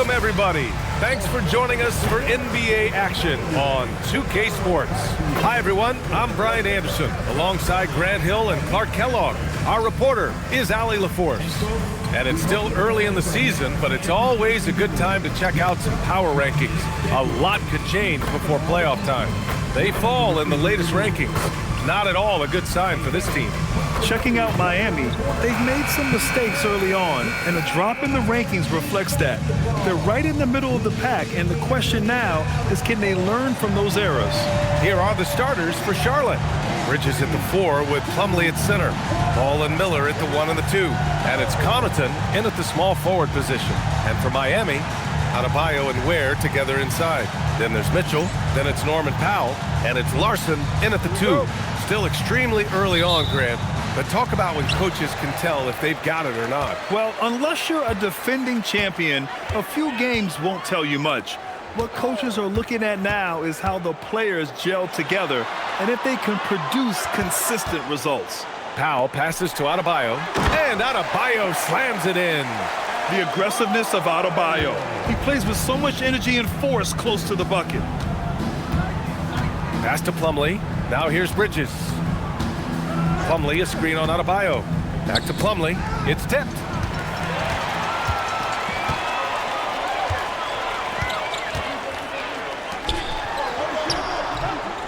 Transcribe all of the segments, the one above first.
Welcome, everybody. Thanks for joining us for NBA action on 2K Sports. Hi, everyone. I'm Brian Anderson, alongside Grant Hill and Clark Kellogg. Our reporter is Allie LaForce. And it's still early in the season, but it's always a good time to check out some power rankings. A lot could change before playoff time. They fall in the latest rankings. Not at all a good sign for this team. Checking out Miami, they've made some mistakes early on, and a drop in the rankings reflects that. They're right in the middle of the pack, and the question now is, can they learn from those errors? Here are the starters for Charlotte. Bridges at the 4 with Plumlee at center. Ball and Miller at the 1 and the 2. And it's Connaughton in at the small forward position. And for Miami, Adebayo and Ware together inside. Then there's Mitchell, then it's Norman Powell, and it's Larson in at the 2. Still extremely early on, Grant, but talk about when coaches can tell if they've got it or not. Well, unless you're a defending champion, a few games won't tell you much. What coaches are looking at now is how the players gel together and if they can produce consistent results. Powell passes to Adebayo, and Adebayo slams it in. The aggressiveness of Adebayo. He plays with so much energy and force close to the bucket. Pass to Plumlee. Now here's Bridges. Plumlee, a screen on Adebayo. Back to Plumlee. It's tipped.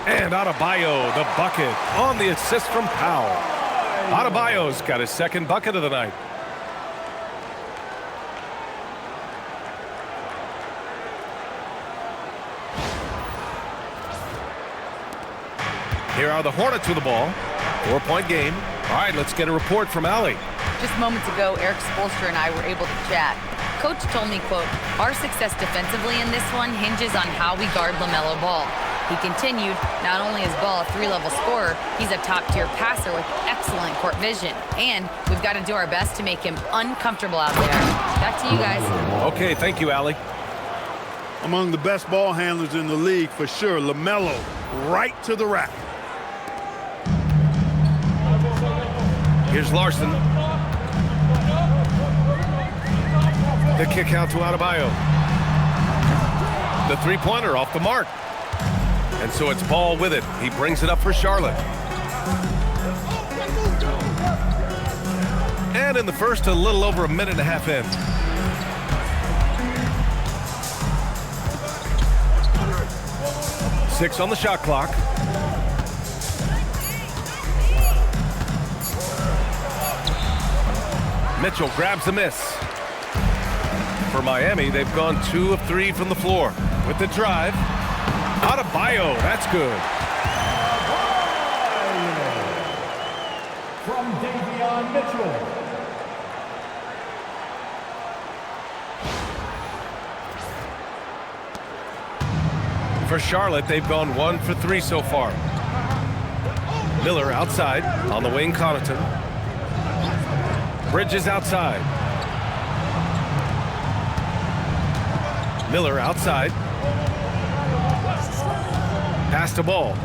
And Adebayo, the bucket, on the assist from Powell. Adebayo's got his second bucket of the night. Here are the Hornets with the ball. 4-point game. All right, let's get a report from Allie. Just moments ago, Eric Spoelstra and I were able to chat. Coach told me, quote, "Our success defensively in this one hinges on how we guard LaMelo Ball." He continued, not only is Ball a 3-level scorer, he's a top-tier passer with excellent court vision. And we've got to do our best to make him uncomfortable out there. Back to you guys. Okay, thank you, Allie. Among the best ball handlers in the league, for sure. LaMelo right to the rack. Here's Larson. The kick out to Adebayo. The three-pointer off the mark. And so it's Ball with it. He brings it up for Charlotte. And in the first, a little over a minute and a half in. Six on the shot clock. Mitchell grabs a miss. For Miami, they've gone 2 of 3 from the floor. With the drive, Adebayo, that's good. From Davion Mitchell. For Charlotte, they've gone 1 for 3 so far. Miller outside, on the wing, Connaughton. Bridges outside. Miller outside. Pass to Ball.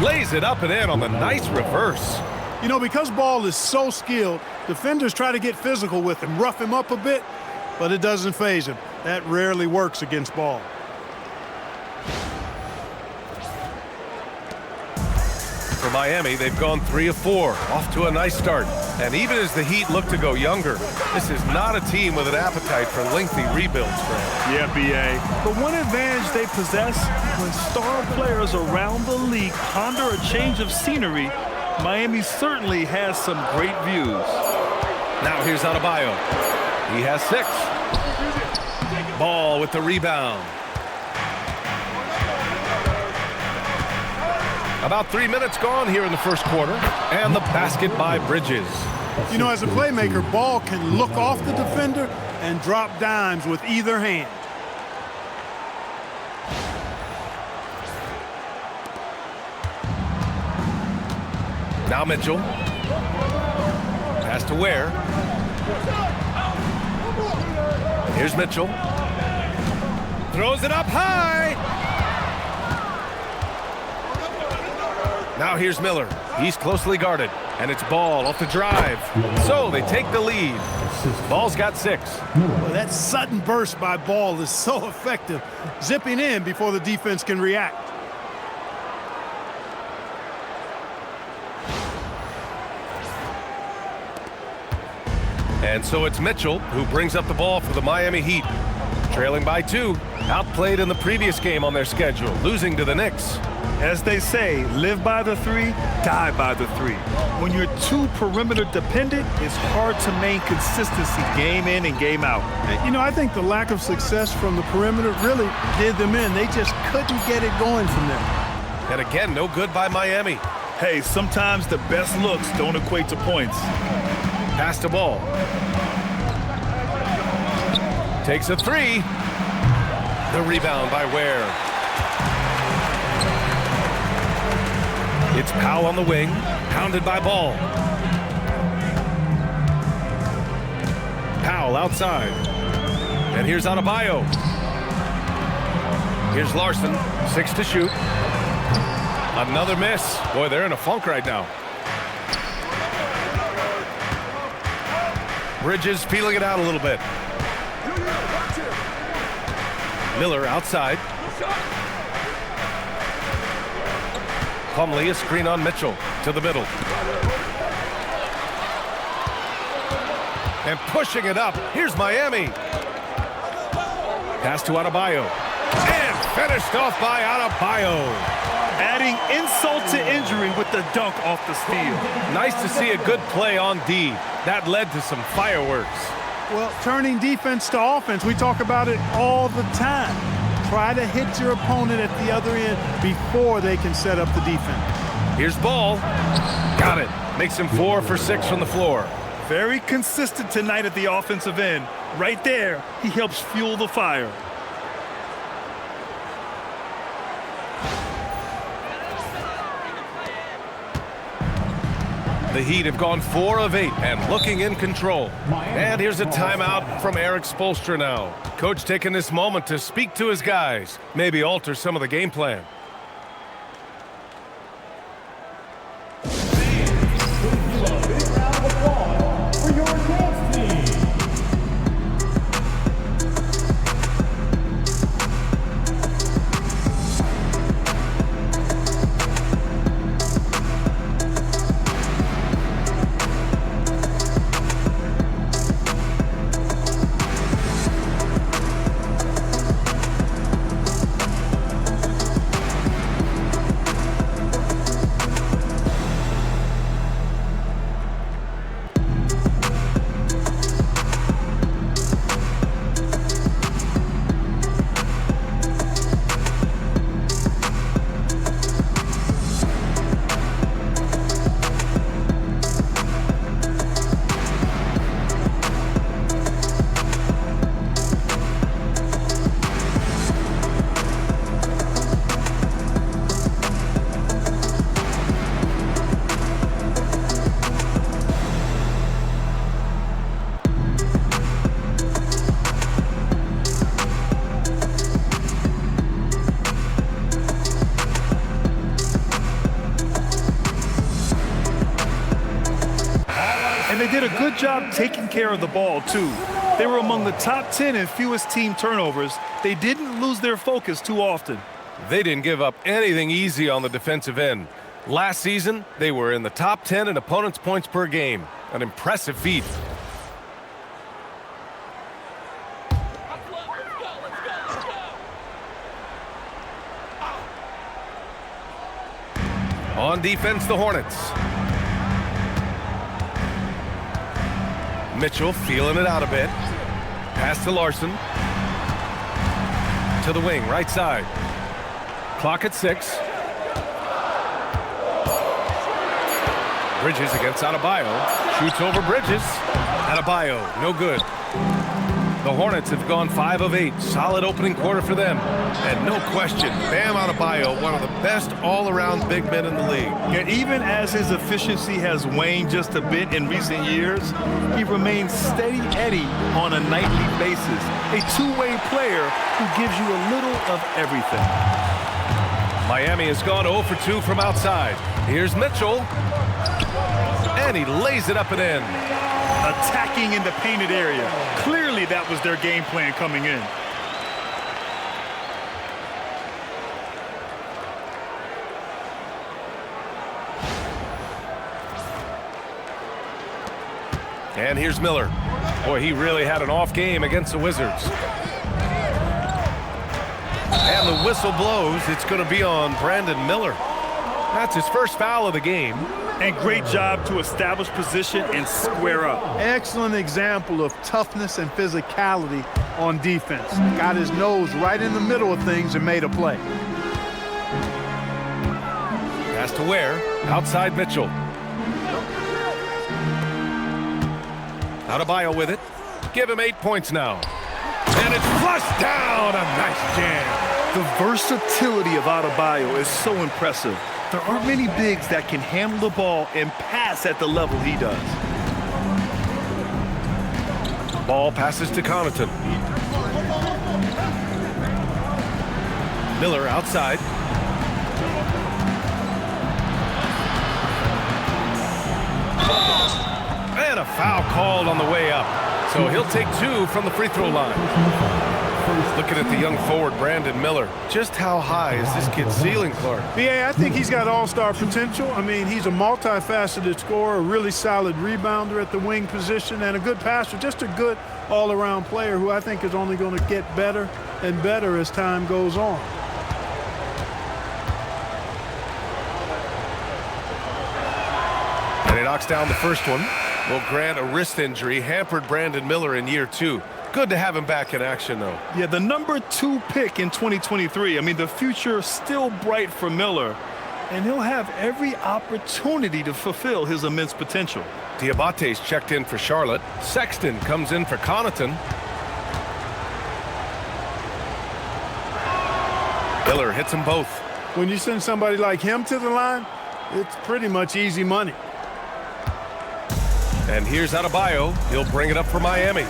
Lays it up and in on the nice reverse. You know, because Ball is so skilled, defenders try to get physical with him, rough him up a bit, but it doesn't faze him. That rarely works against Ball. For Miami, they've gone 3 of 4, off to a nice start. And even as the Heat look to go younger, this is not a team with an appetite for lengthy rebuilds, Grant. Yeah, B.A. The one advantage they possess, when star players around the league ponder a change of scenery, Miami certainly has some great views. Now here's Adebayo. He has 6. Ball with the rebound. About 3 minutes gone here in the first quarter. And the basket by Bridges. You know, as a playmaker, Ball can look off the defender and drop dimes with either hand. Now Mitchell. Pass to Ware. Here's Mitchell. Throws it up high. Now here's Miller. He's closely guarded. And it's Ball off the drive. So they take the lead. Ball's got 6. Well, that sudden burst by Ball is so effective, zipping in before the defense can react. And so it's Mitchell who brings up the ball for the Miami Heat. Trailing by 2. Outplayed in the previous game on their schedule, losing to the Knicks. As they say, live by the 3, die by the 3. When you're too perimeter dependent, it's hard to maintain consistency game in and game out. You know, I think the lack of success from the perimeter really did them in. They just couldn't get it going from there. And again, no good by Miami. Hey, sometimes the best looks don't equate to points. Pass to Ball. Takes a 3. The rebound by Ware. It's Powell on the wing, pounded by Ball. Powell outside. And here's Adebayo. Here's Larson, 6 to shoot. Another miss. Boy, they're in a funk right now. Bridges feeling it out a little bit. Miller outside. Plumlee, a screen on Mitchell to the middle. And pushing it up. Here's Miami. Pass to Adebayo. And finished off by Adebayo. Adding insult to injury with the dunk off the steal. Nice to see a good play on D. That led to some fireworks. Well, turning defense to offense, we talk about it all the time. Try to hit your opponent at the other end before they can set up the defense. Here's Ball. Got it. Makes him 4 for 6 from the floor. Very consistent tonight at the offensive end. Right there, he helps fuel the fire. The Heat have gone 4 of 8 and looking in control. And here's a timeout from Erik Spoelstra now. Coach taking this moment to speak to his guys, maybe alter some of the game plan. And they did a good job taking care of the ball, too. They were among the top 10 in fewest team turnovers. They didn't lose their focus too often. They didn't give up anything easy on the defensive end. Last season, they were in the top 10 in opponents' points per game. An impressive feat. On defense, the Hornets. Mitchell feeling it out a bit. Pass to Larson. To the wing, right side. Clock at 6. Bridges against Adebayo. Shoots over Bridges. Adebayo, no good. The Hornets have gone 5 of 8. Solid opening quarter for them. And no question, Bam Adebayo, one of the best all-around big men in the league. Yet even as his efficiency has waned just a bit in recent years, he remains steady Eddie on a nightly basis. A two-way player who gives you a little of everything. Miami has gone 0 for 2 from outside. Here's Mitchell. And he lays it up and in. Attacking in the painted area. Clearly that was their game plan coming in. And here's Miller. Boy, he really had an off game against the Wizards. And the whistle blows. It's going to be on Brandon Miller. That's his first foul of the game. And great job to establish position and square up. Excellent example of toughness and physicality on defense. Got his nose right in the middle of things and made a play. Pass to Ware. Outside Mitchell. Adebayo with it. Give him 8 points now. And it's flushed down. A nice jam. The versatility of Adebayo is so impressive. There aren't many bigs that can handle the ball and pass at the level he does. Ball passes to Connaughton. Miller outside. And a foul called on the way up. So he'll take 2 from the free throw line. Looking at the young forward, Brandon Miller. Just how high is this kid's ceiling, Clark? Yeah, I think he's got all-star potential. I mean, he's a multifaceted scorer, a really solid rebounder at the wing position, and a good passer. Just a good all-around player who I think is only going to get better and better as time goes on. And he knocks down the first one. Will grant a wrist injury, hampered Brandon Miller in year 2. Good to have him back in action, though. Yeah, the number 2 pick in 2023. I mean, the future still bright for Miller, and he'll have every opportunity to fulfill his immense potential. Diabate's checked in for Charlotte. Sexton comes in for Connaughton. Miller hits them both. When you send somebody like him to the line, it's pretty much easy money. And here's Adebayo. He'll bring it up for Miami.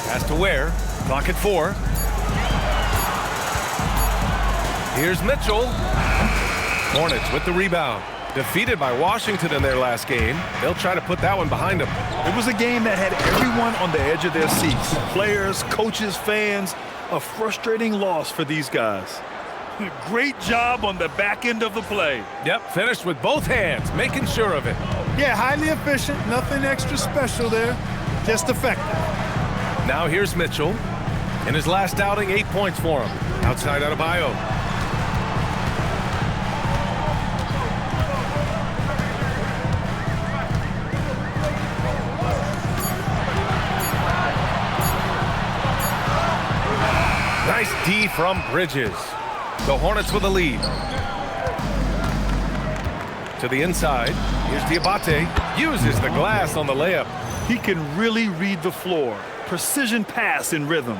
Pass to Ware. Clock at 4. Here's Mitchell. Hornets with the rebound. Defeated by Washington in their last game. They'll try to put that one behind them. It was a game that had everyone on the edge of their seats. Players, coaches, fans. A frustrating loss for these guys. Great job on the back end of the play. Yep, finished with both hands, making sure of it. Yeah, highly efficient. Nothing extra special there. Just effective. Now here's Mitchell. In his last outing, 8 points for him. Outside Adebayo. Nice D from Bridges. The Hornets with the lead. To the inside. Here's Diabate. Uses the glass on the layup. He can really read the floor. Precision pass in rhythm.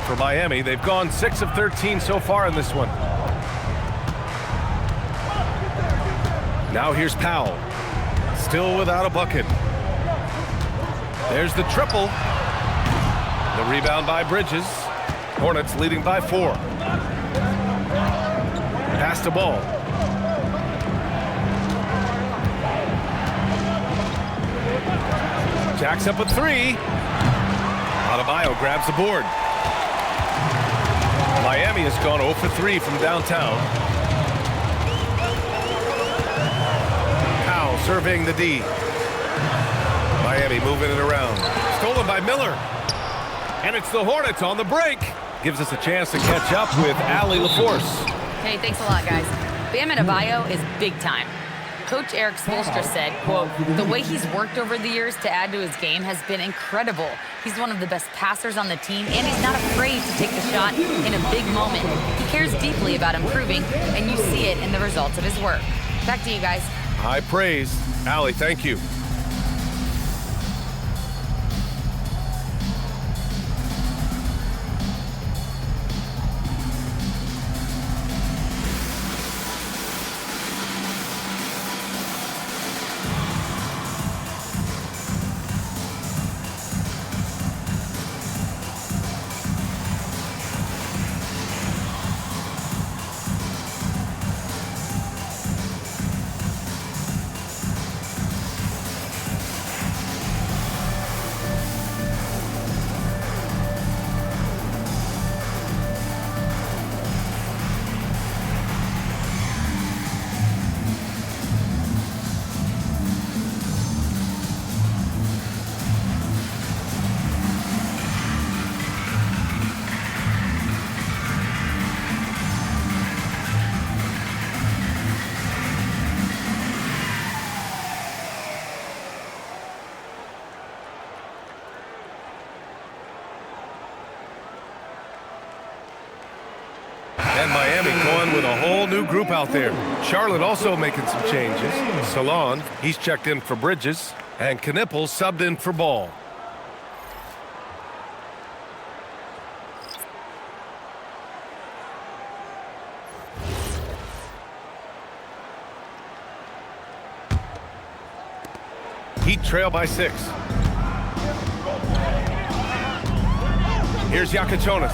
For Miami, they've gone 6 of 13 so far in this one. Now here's Powell. Still without a bucket. There's the triple. The rebound by Bridges. Hornets leading by 4. Pass to Ball. Jacks up a 3. Adebayo grabs the board. Miami has gone 0 for 3 from downtown. Powell surveying the D. Miami moving it around. Stolen by Miller. And it's the Hornets on the break. Gives us a chance to catch up with Allie LaForce. Hey, thanks a lot, guys. Bam Adebayo is big time. Coach Eric Spoelstra said, quote, "The way he's worked over the years to add to his game has been incredible. He's one of the best passers on the team, and he's not afraid to take the shot in a big moment. He cares deeply about improving, and you see it in the results of his work." Back to you guys. High praise. Allie, thank you. with a whole new group out there. Charlotte also making some changes. Salon, he's checked in for Bridges, and Knipple subbed in for Ball. Heat trail by 6. Here's Yakichonis.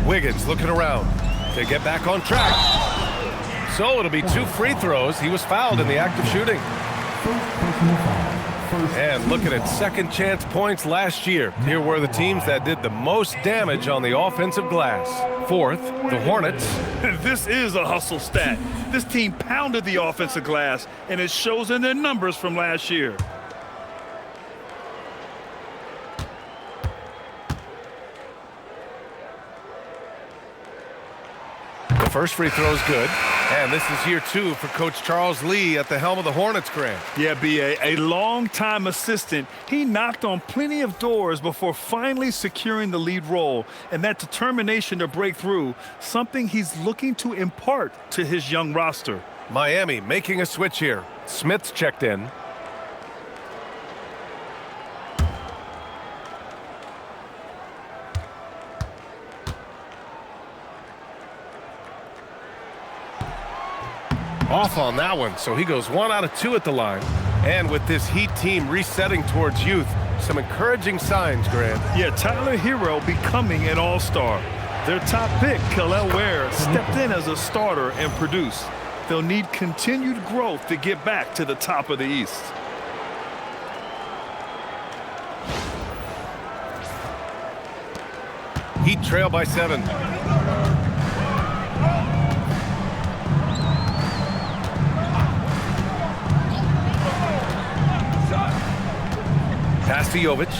Wiggins looking around to get back on track. So it'll be 2 free throws. He was fouled in the act of shooting. And looking at second chance points last year, here were the teams that did the most damage on the offensive glass. Fourth, the Hornets. This is a hustle stat. This team pounded the offensive glass, and it shows in their numbers from last year. The first free throw is good. And this is year 2 for Coach Charles Lee at the helm of the Hornets, Grant. Yeah, B.A., a long-time assistant. He knocked on plenty of doors before finally securing the lead role. And that determination to break through, something he's looking to impart to his young roster. Miami making a switch here. Smith's checked in. Off on that one, so he goes 1 out of 2 at the line. And with this Heat team resetting towards youth, some encouraging signs, Grant. Yeah, Tyler Herro becoming an all-star. Their top pick, Kel'el Ware, stepped in as a starter and produced. They'll need continued growth to get back to the top of the East. Heat trail by 7. Pass to Jovic.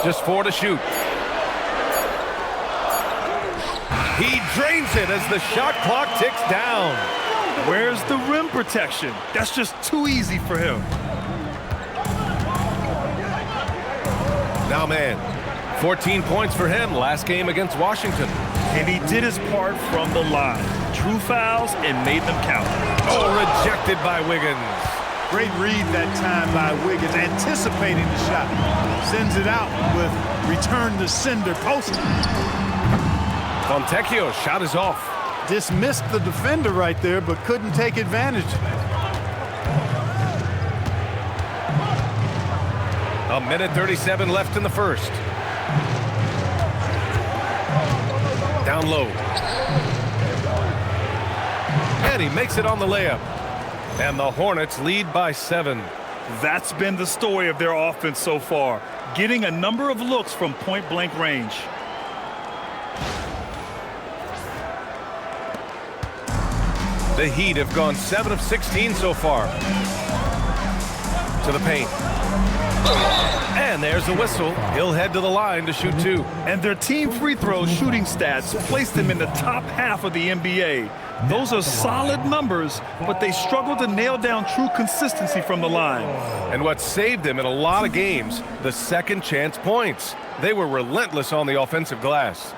Just 4 to shoot. He drains it as the shot clock ticks down. Where's the rim protection? That's just too easy for him. Now, man, 14 points for him last game against Washington. And he did his part from the line. Drew fouls and made them count. Oh, rejected by Wiggins. Great read that time by Wiggins, anticipating the shot. Sends it out with return to sender post. Fontecchio's shot is off. Dismissed the defender right there, but couldn't take advantage. A minute 37 left in the first. Down low. And he makes it on the layup. And the Hornets lead by 7. That's been the story of their offense so far, getting a number of looks from point-blank range. The Heat have gone 7 of 16 so far. To the paint. And there's the whistle. He'll head to the line to shoot 2. And their team free throw shooting stats place them in the top half of the NBA. Those are solid numbers, but they struggle to nail down true consistency from the line. And what saved them in a lot of games, the second chance points. They were relentless on the offensive glass.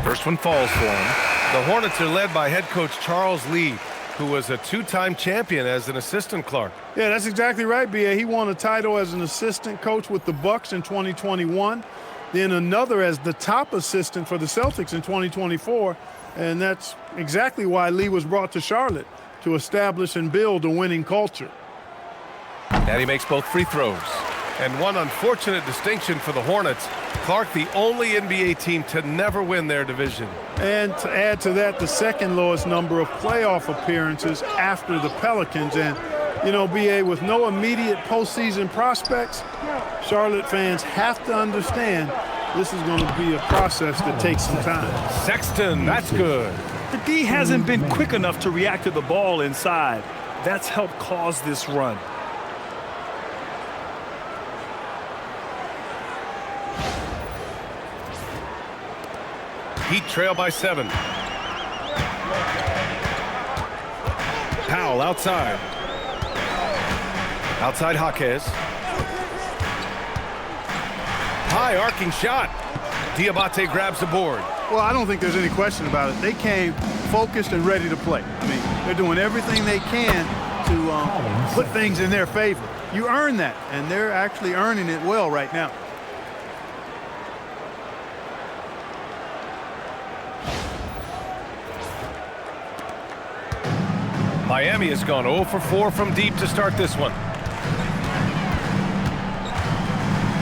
First one falls for him. The Hornets are led by head coach Charles Lee, who was a 2-time champion as an assistant, Clark. Yeah, that's exactly right, B.A. He won a title as an assistant coach with the Bucks in 2021, then another as the top assistant for the Celtics in 2024, and that's exactly why Lee was brought to Charlotte, to establish and build a winning culture. And he makes both free throws. And one unfortunate distinction for the Hornets, Clark, the only NBA team to never win their division. And to add to that, the second lowest number of playoff appearances after the Pelicans. And, you know, B.A., with no immediate postseason prospects, Charlotte fans have to understand this is going to be a process that takes some time. Sexton, that's good. The D hasn't been quick enough to react to the ball inside. That's helped cause this run. Heat trail by 7. Powell outside. Outside Jaquez. High arcing shot. Diabate grabs the board. Well, I don't think there's any question about it. They came focused and ready to play. I mean, they're doing everything they can to put things in their favor. You earn that, and they're actually earning it well right now. Miami has gone 0 for 4 from deep to start this one.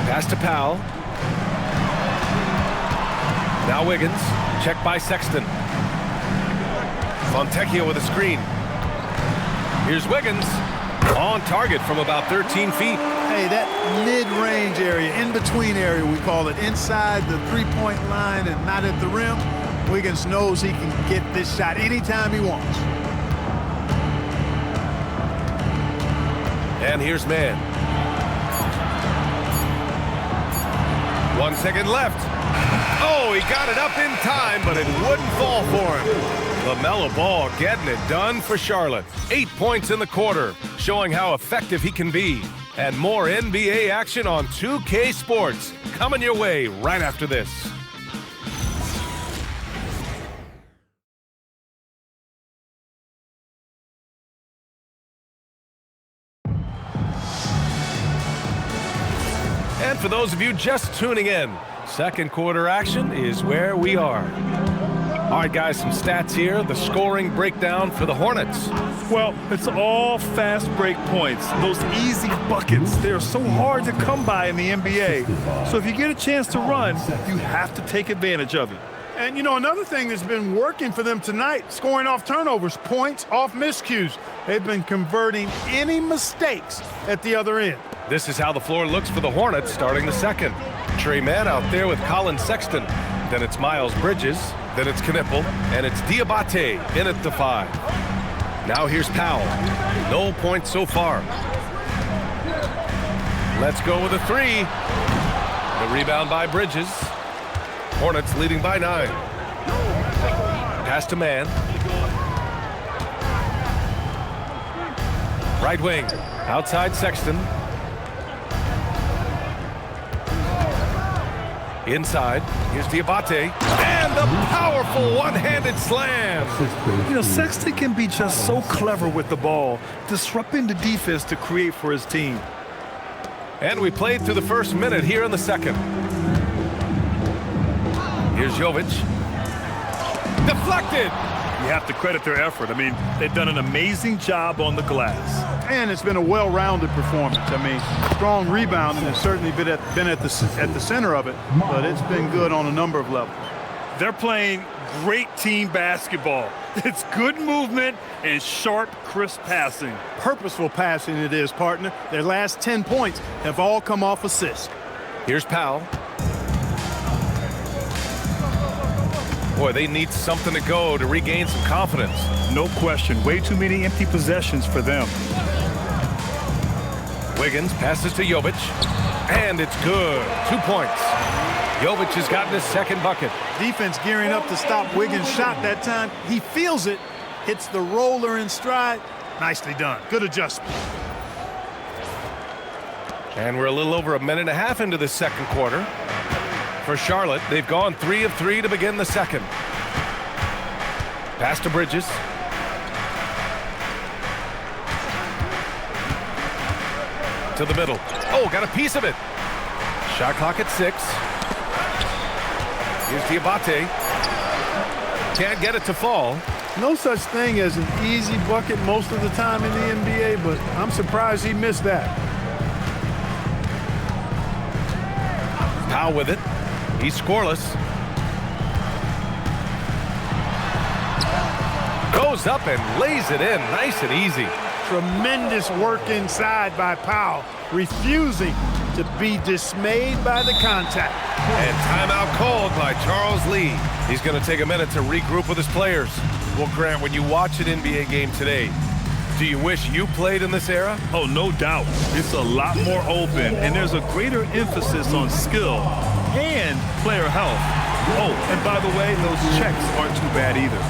Pass to Powell. Now Wiggins. Checked by Sexton. Fontecchio with a screen. Here's Wiggins. On target from about 13 feet. Hey, that mid-range area, in-between area, we call it, inside the three-point line and not at the rim, Wiggins knows he can get this shot anytime he wants. And here's Man. 1 second left. Oh, he got it up in time, but it wouldn't fall for him. LaMelo Ball getting it done for Charlotte. 8 points in the quarter, showing how effective he can be. And more NBA action on 2K Sports coming your way right after this. And for those of you just tuning in, second quarter action is where we are. All right, guys, some stats here. The scoring breakdown for the Hornets. Well, it's all fast break points. Those easy buckets, they're so hard to come by in the NBA. So if you get a chance to run, you have to take advantage of it. And, you know, another thing that's been working for them tonight, scoring off turnovers, points off miscues. They've been converting any mistakes at the other end. This is how the floor looks for the Hornets starting the second. Trey Mann out there with Collin Sexton. Then it's Miles Bridges. Then it's Knipple. And it's Diabate in at the 5. Now here's Powell. No points so far. Let's go with a 3. The rebound by Bridges. Hornets leading by 9. Pass to Man. Right wing. Outside Sexton. Inside, here's Diabate, and the powerful one-handed slam. You know, Sexton can be just so clever with the ball, disrupting the defense to create for his team. And we played through the first minute here in the second. Here's Jovic. Deflected. You have to credit their effort. I mean, they've done an amazing job on the glass. And it's been a well-rounded performance. I mean, strong rebounding has certainly been at the center of it, but it's been good on a number of levels. They're playing great team basketball. It's good movement and sharp, crisp passing. Purposeful passing it is, partner. Their last 10 points have all come off assists. Here's Powell. Boy, they need something to go to regain some confidence. No question. Way too many empty possessions for them. Wiggins passes to Jovic, and it's good. 2 points. Jovic has gotten his second bucket. Defense gearing up to stop Wiggins' shot that time. He feels it, hits the roller in stride. Nicely done. Good adjustment. And we're a little over a minute and a half into the second quarter. For Charlotte, they've gone 3 of 3 to begin the second. Pass to Bridges. To the middle. Oh, got a piece of it. Shot clock at 6. Here's Diabate. Can't get it to fall. No such thing as an easy bucket most of the time in the NBA, but I'm surprised he missed that. Powell with it. He's scoreless. Goes up and lays it in nice and easy. Tremendous work inside by Powell, refusing to be dismayed by the contact. And timeout called by Charles Lee. He's going to take a minute to regroup with his players. Well, Grant, when you watch an NBA game today, do you wish you played in this era? Oh, no doubt. It's a lot more open, and there's a greater emphasis on skill. and player health. Oh, and by the way, those checks aren't too bad either.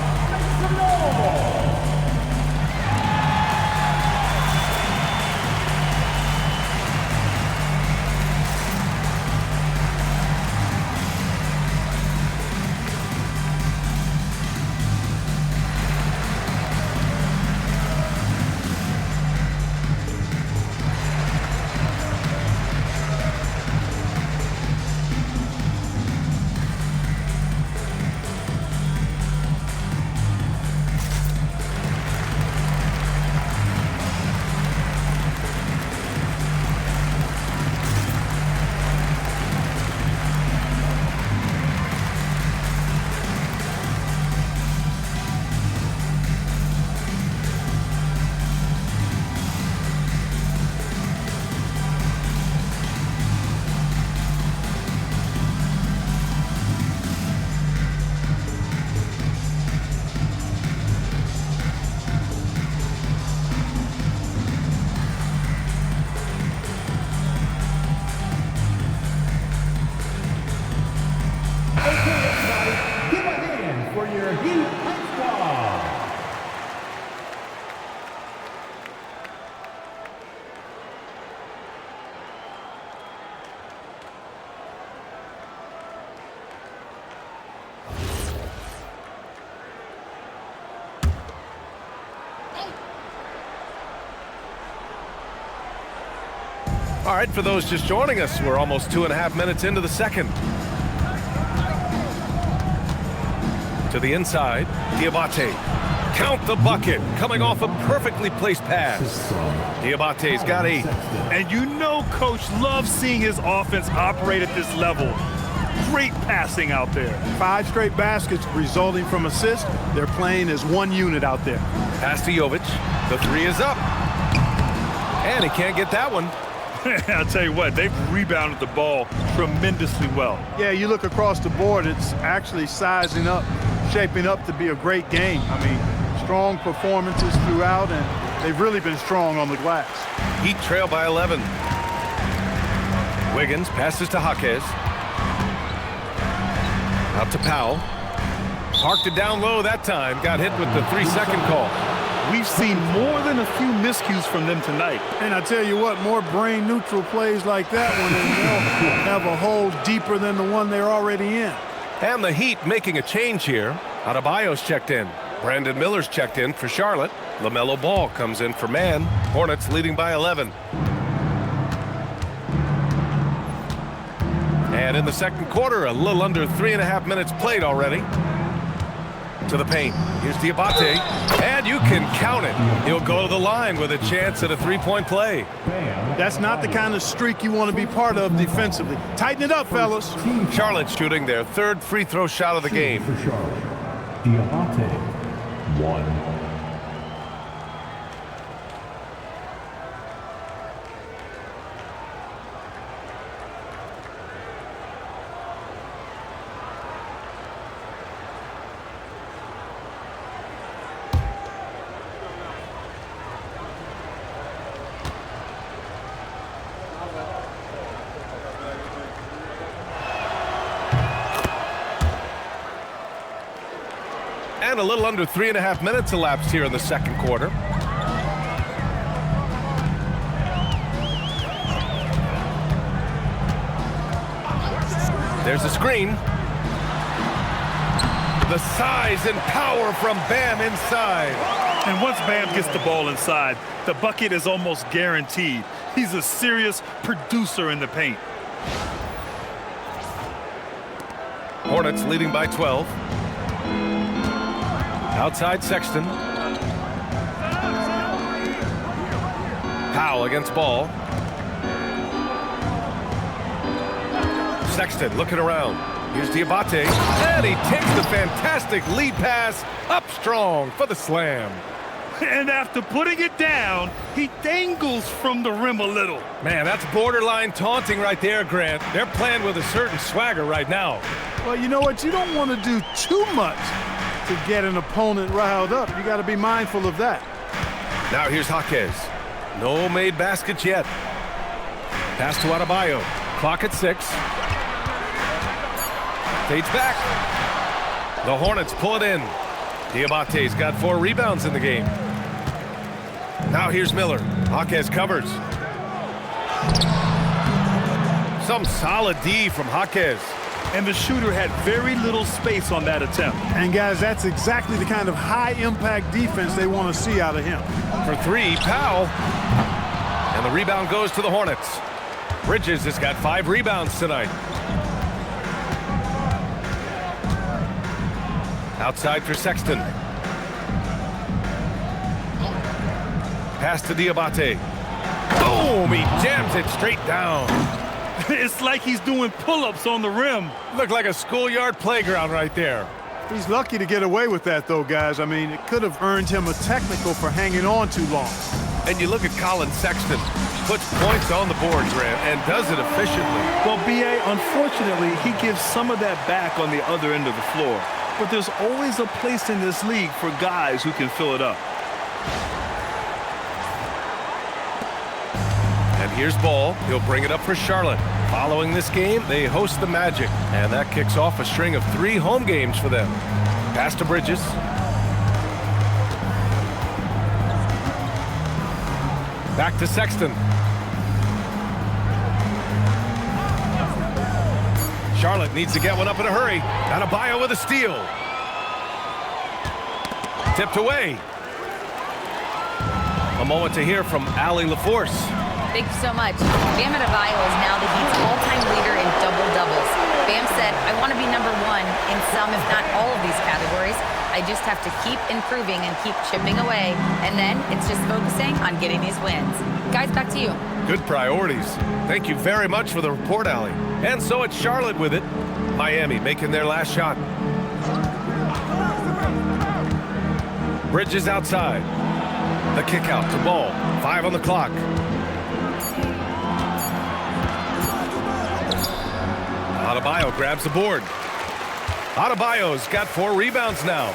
All right, for those just joining us, we're almost 2.5 minutes into the second. To the inside, Diabate. Count the bucket, coming off a perfectly placed pass. Diabate's got 8. And you know Coach loves seeing his offense operate at this level. Great passing out there. 5 straight baskets resulting from assists. They're playing as one unit out there. Pass to Jovic. The 3 is up. And he can't get that one. I'll tell you what, they've rebounded the ball tremendously well. Yeah, you look across the board, it's actually sizing up, shaping up to be a great game. I mean, strong performances throughout, and they've really been strong on the glass. Heat trail by 11. Wiggins passes to Jaquez. Out to Powell. Parked it down low that time. Got hit with the 3-second call. We've seen more than a few miscues from them tonight. And I tell you what, more brain-neutral plays like that one, and they'll have a hole deeper than the one they're already in. And the Heat making a change here. Adebayo's checked in. Brandon Miller's checked in for Charlotte. LaMelo Ball comes in for Man. Hornets leading by 11. And in the second quarter, a little under 3.5 minutes played already. To the paint. Here's Diabate, and you can count it. He'll go to the line with a chance at a 3-point play. That's not the kind of streak you want to be part of defensively. Tighten it up, fellas. Charlotte shooting their 3rd free throw shot of the game. For Charlotte, Diabate, 1. And a little under 3.5 minutes elapsed here in the second quarter. There's a screen. The size and power from Bam inside. And once Bam gets the ball inside, the bucket is almost guaranteed. He's a serious producer in the paint. Hornets leading by 12. Outside Sexton. Powell against Ball. Sexton looking around. Here's Diabate. And he takes the fantastic lead pass up strong for the slam. And after putting it down, he dangles from the rim a little. Man, that's borderline taunting right there, Grant. They're playing with a certain swagger right now. Well, you know what? You don't want to do too much to get an opponent riled up. You got to be mindful of that. Now here's Jaquez. No made baskets yet. Pass to Adebayo. Clock at 6. State's back. The Hornets pull it in. Diabate's got 4 rebounds in the game. Now here's Miller. Jaquez covers. Some solid D from Jaquez. And the shooter had very little space on that attempt. And guys, that's exactly the kind of high-impact defense they want to see out of him. For 3, Powell. And the rebound goes to the Hornets. Bridges has got 5 rebounds tonight. Outside for Sexton. Pass to Diabate. Boom! He jams it straight down. It's like he's doing pull-ups on the rim. Looked like a schoolyard playground right there. He's lucky to get away with that, though, guys. I mean, it could have earned him a technical for hanging on too long. And you look at Collin Sexton. Puts points on the board, Grant, and does it efficiently. Well, B.A., unfortunately, he gives some of that back on the other end of the floor. But there's always a place in this league for guys who can fill it up. And here's Ball. He'll bring it up for Charlotte. Following this game, they host the Magic. And that kicks off a string of 3 home games for them. Pass to Bridges. Back to Sexton. Charlotte needs to get one up in a hurry. Adebayo with a steal. Tipped away. A moment to hear from Allie LaForce. Thank you so much. Bam Adebayo is now the Heat's all-time leader in double-doubles. Bam said, I want to be number 1 in some, if not all of these categories. I just have to keep improving and keep chipping away. And then it's just focusing on getting these wins. Guys, back to you. Good priorities. Thank you very much for the report, Allie. And so it's Charlotte with it. Miami making their last shot. Bridges outside. The kick out to Ball. 5 on the clock. Adebayo grabs the board. Adebayo's got 4 rebounds now.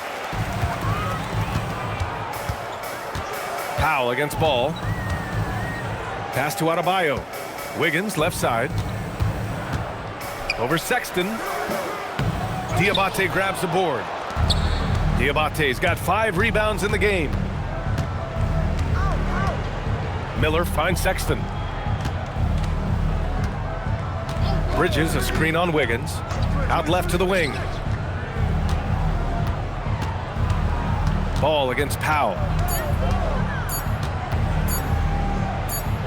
Powell against Ball. Pass to Adebayo. Wiggins left side. Over Sexton. Diabate grabs the board. Diabate's got 5 rebounds in the game. Miller finds Sexton. Bridges, a screen on Wiggins. Out left to the wing. Ball against Powell.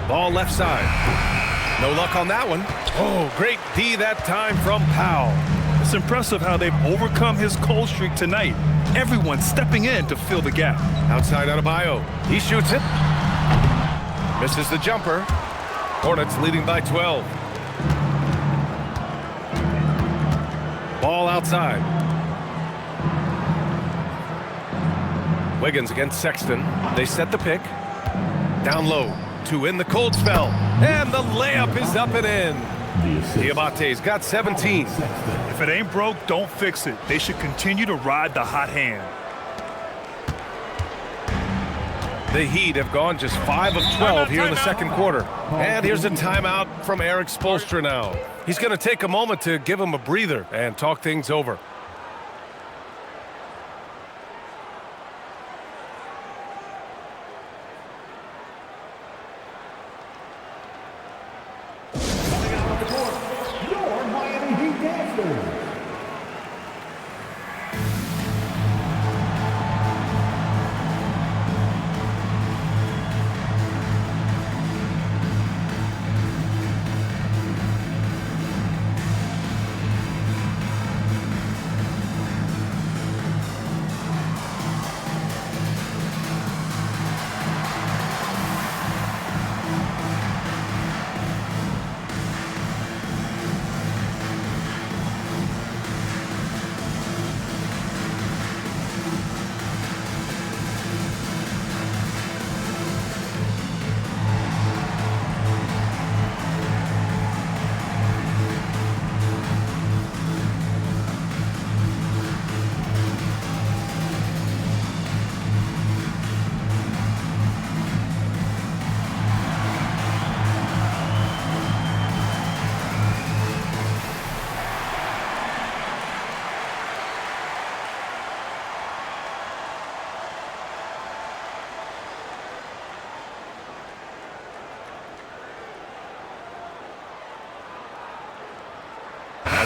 Ball left side. No luck on that one. Oh, great D that time from Powell. It's impressive how they've overcome his cold streak tonight. Everyone stepping in to fill the gap. Outside Adebayo. He shoots it. Misses the jumper. Hornets leading by 12. Ball outside. Wiggins against Sexton. They set the pick. Down low to win the cold spell. And the layup is up and in. Diabate's got 17. If it ain't broke, don't fix it. They should continue to ride the hot hand. The Heat have gone just 5 of 12 here in the second quarter. And here's a timeout from Eric Spoelstra now. He's going to take a moment to give him a breather and talk things over. Your Miami Heat dancers.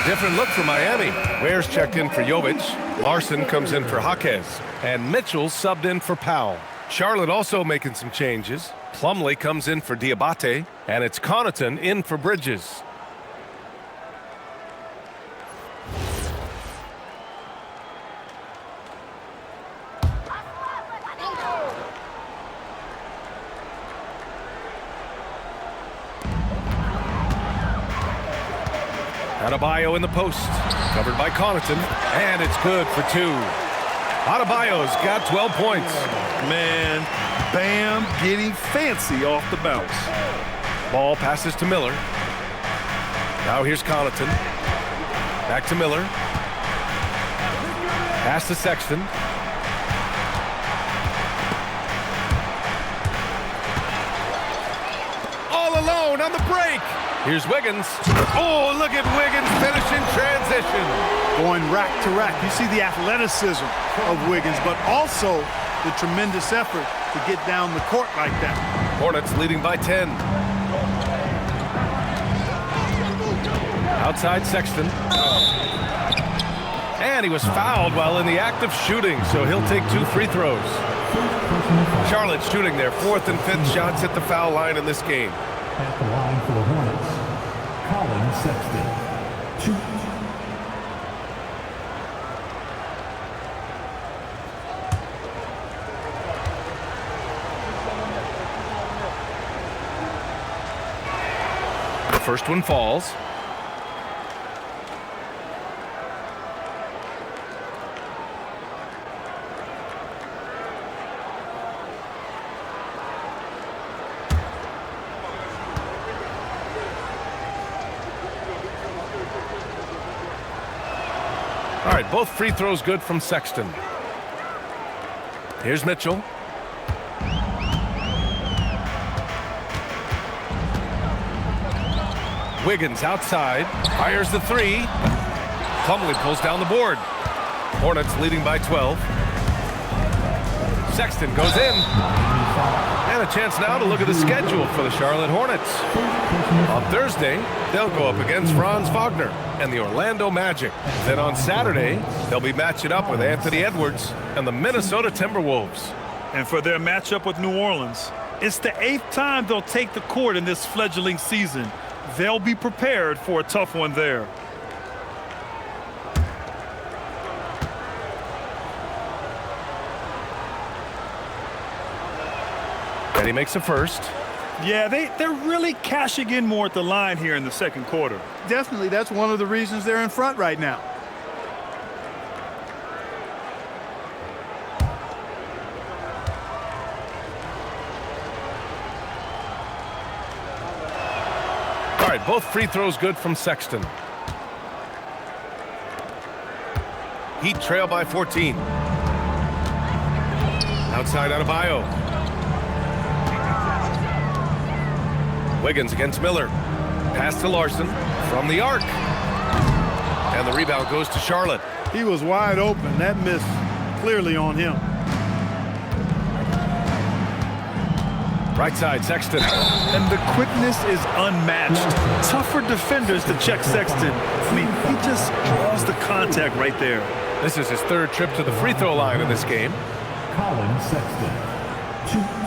A different look for Miami. Ware's checked in for Jovic. Larson comes in for Jaquez. And Mitchell subbed in for Powell. Charlotte also making some changes. Plumlee comes in for Diabate. And it's Connaughton in for Bridges. Adebayo in the post, covered by Connaughton, and it's good for 2. Adebayo's got 12 points. Man, Bam getting fancy off the bounce. Ball passes to Miller. Now here's Connaughton. Back to Miller. Pass to Sexton. All alone on the break. Here's Wiggins. Oh, look at Wiggins finishing transition. Going rack to rack. You see the athleticism of Wiggins, but also the tremendous effort to get down the court like that. Hornets leading by 10. Outside Sexton. And he was fouled while in the act of shooting, so he'll take 2 free throws. Charlotte shooting their 4th and 5th shots at the foul line in this game. At the line for the Hornets, Collin Sexton. 2. The first one falls. All right, both free throws good from Sexton. Here's Mitchell. Wiggins outside, fires the 3. Plumlee pulls down the board. Hornets leading by 12. Sexton goes in. And a chance now to look at the schedule for the Charlotte Hornets. On Thursday, they'll go up against Franz Wagner and the Orlando Magic. Then on Saturday, they'll be matching up with Anthony Edwards and the Minnesota Timberwolves. And for their matchup with New Orleans, it's the 8th time they'll take the court in this fledgling season. They'll be prepared for a tough one there. And he makes a first. Yeah, they're really cashing in more at the line here in the second quarter. Definitely, that's one of the reasons they're in front right now. All right, both free throws good from Sexton. Heat trail by 14. Outside Adebayo. Wiggins against Miller. Pass to Larson from the arc. And the rebound goes to Charlotte. He was wide open. That miss clearly on him. Right side, Sexton. And the quickness is unmatched. Tough for defenders to check Sexton. I mean, he just draws the contact right there. This is his 3rd trip to the free throw line in this game. Collin Sexton. 2.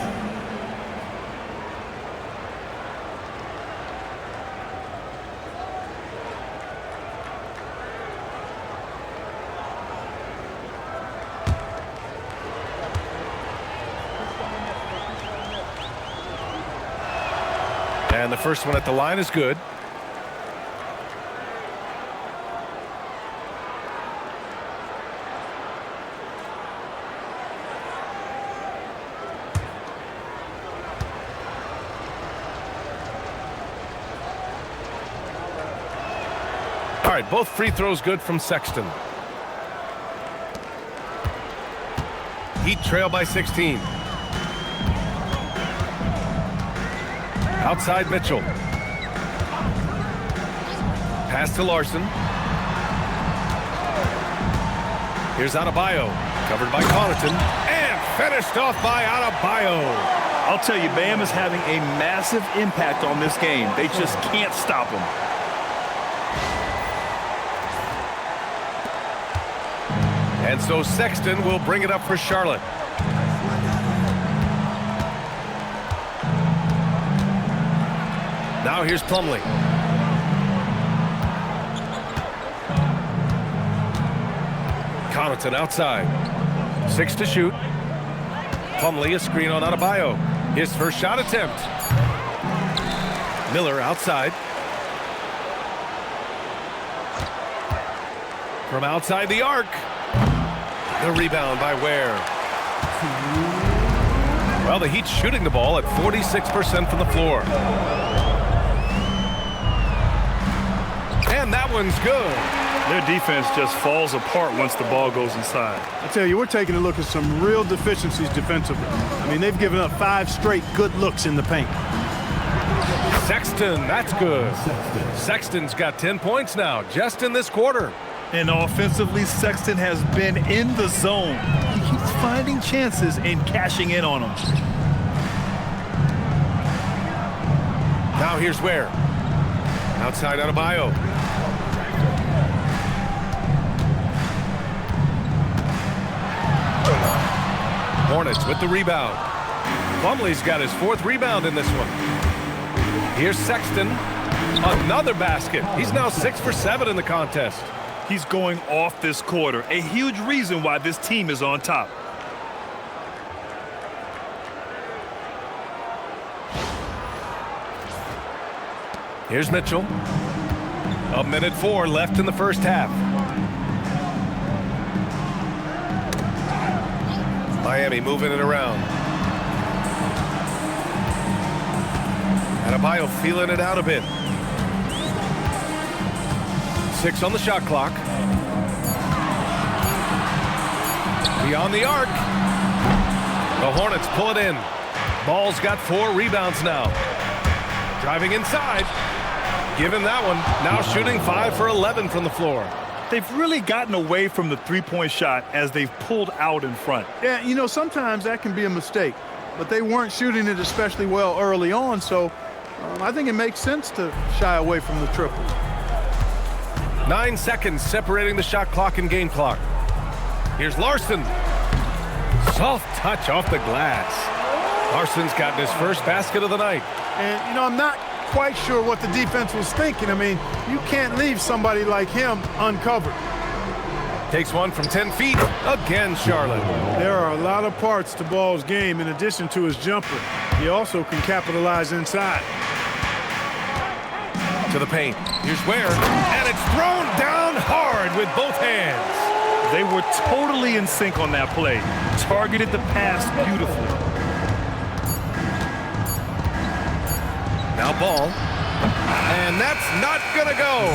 And the first one at the line is good. All right, both free throws good from Sexton. Heat trail by 16. Outside Mitchell. Pass to Larson. Here's Adebayo. Covered by Connaughton. And finished off by Adebayo. I'll tell you, Bam is having a massive impact on this game. They just can't stop him. And so Sexton will bring it up for Charlotte. Now here's Plumlee. Connaughton outside. 6 to shoot. Plumlee, a screen on Adebayo. His first shot attempt. Miller outside. From outside the arc. The rebound by Ware. Well, the Heat's shooting the ball at 46% from the floor. And that one's good. Their defense just falls apart once the ball goes inside. I tell you, we're taking a look at some real deficiencies defensively. I mean, they've given up 5 straight good looks in the paint. Sexton, that's good. Sexton's got 10 points now, just in this quarter. And offensively, Sexton has been in the zone. He keeps finding chances and cashing in on them. Now here's Ware. Outside Adebayo. Hornets with the rebound. Plumlee's got his 4th rebound in this one. Here's Sexton. Another basket. He's now 6 for 7 in the contest. He's going off this quarter, a huge reason why this team is on top. Here's Mitchell. 1:04 left in the first half. Miami moving it around. Adebayo feeling it out a bit. 6 on the shot clock. Beyond the arc. The Hornets pull it in. Ball's got 4 rebounds now. Driving inside. Give him that one. Now shooting 5 for 11 from the floor. They've really gotten away from the three-point shot as they've pulled out in front. Yeah, you know, sometimes that can be a mistake, but they weren't shooting it especially well early on, so I think it makes sense to shy away from the triple. 9 seconds separating the shot clock and game clock. Here's Larson. Soft touch off the glass. Larson's gotten his first basket of the night. And, you know, I'm not quite sure what the defense was thinking. I mean, you can't leave somebody like him uncovered. Takes one from 10 feet. Again, Charlotte. There are a lot of parts to Ball's game in addition to his jumper. He also can capitalize inside. To the paint. Here's Ware. And it's thrown down hard with both hands. They were totally in sync on that play. Targeted the pass beautifully. Now Ball. And that's not going to go.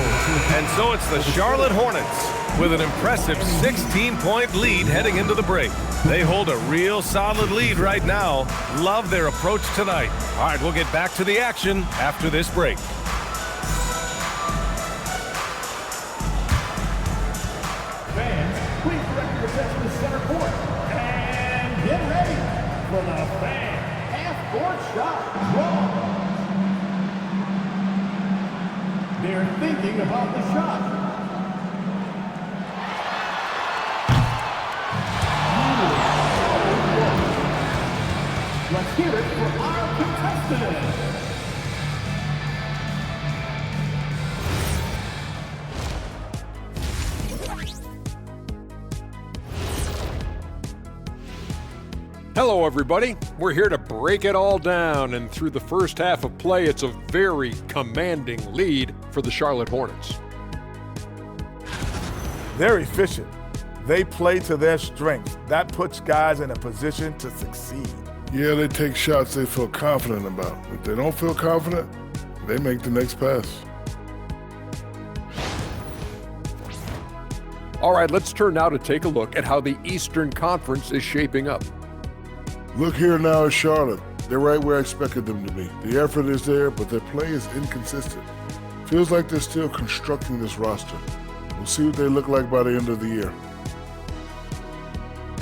And so it's the Charlotte Hornets with an impressive 16-point lead heading into the break. They hold a real solid lead right now. Love their approach tonight. All right, we'll get back to the action after this break. Fans, please direct your attention to center court. And get ready for the fan half-court shot draw. They're thinking about the shot. Let's hear it for our contestant. Hello, everybody. We're here to break it all down, and through the first half of play, it's a very commanding lead for the Charlotte Hornets. They're efficient. They play to their strengths. That puts guys in a position to succeed. Yeah, they take shots they feel confident about. If they don't feel confident, they make the next pass. All right, let's turn now to take a look at how the Eastern Conference is shaping up. Look here now at Charlotte. They're right where I expected them to be. The effort is there, but their play is inconsistent. Feels like they're still constructing this roster. We'll see what they look like by the end of the year.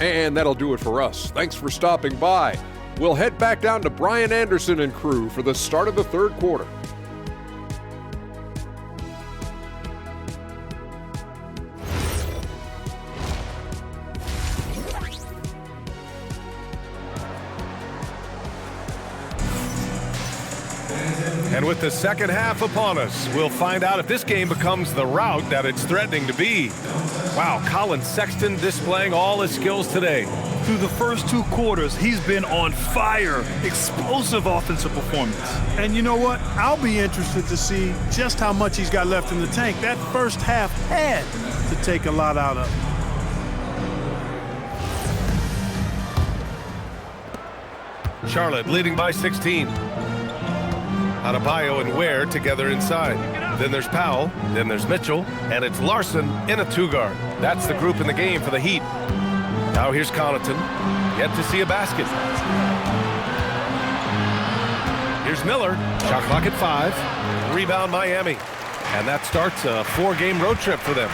And that'll do it for us. Thanks for stopping by. We'll head back down to Brian Anderson and crew for the start of the third quarter. And with the second half upon us, we'll find out if this game becomes the rout that it's threatening to be. Wow, Collin Sexton displaying all his skills today. Through the first 2 quarters, he's been on fire. Explosive offensive performance. And you know what? I'll be interested to see just how much he's got left in the tank. That first half had to take a lot out of him. Charlotte leading by 16. Adebayo and Ware together inside. Then there's Powell, then there's Mitchell, and it's Larson in a 2-guard. That's the group in the game for the Heat. Now here's Connaughton, yet to see a basket. Here's Miller, shot clock at 5. Rebound Miami. And that starts a 4-game road trip for them.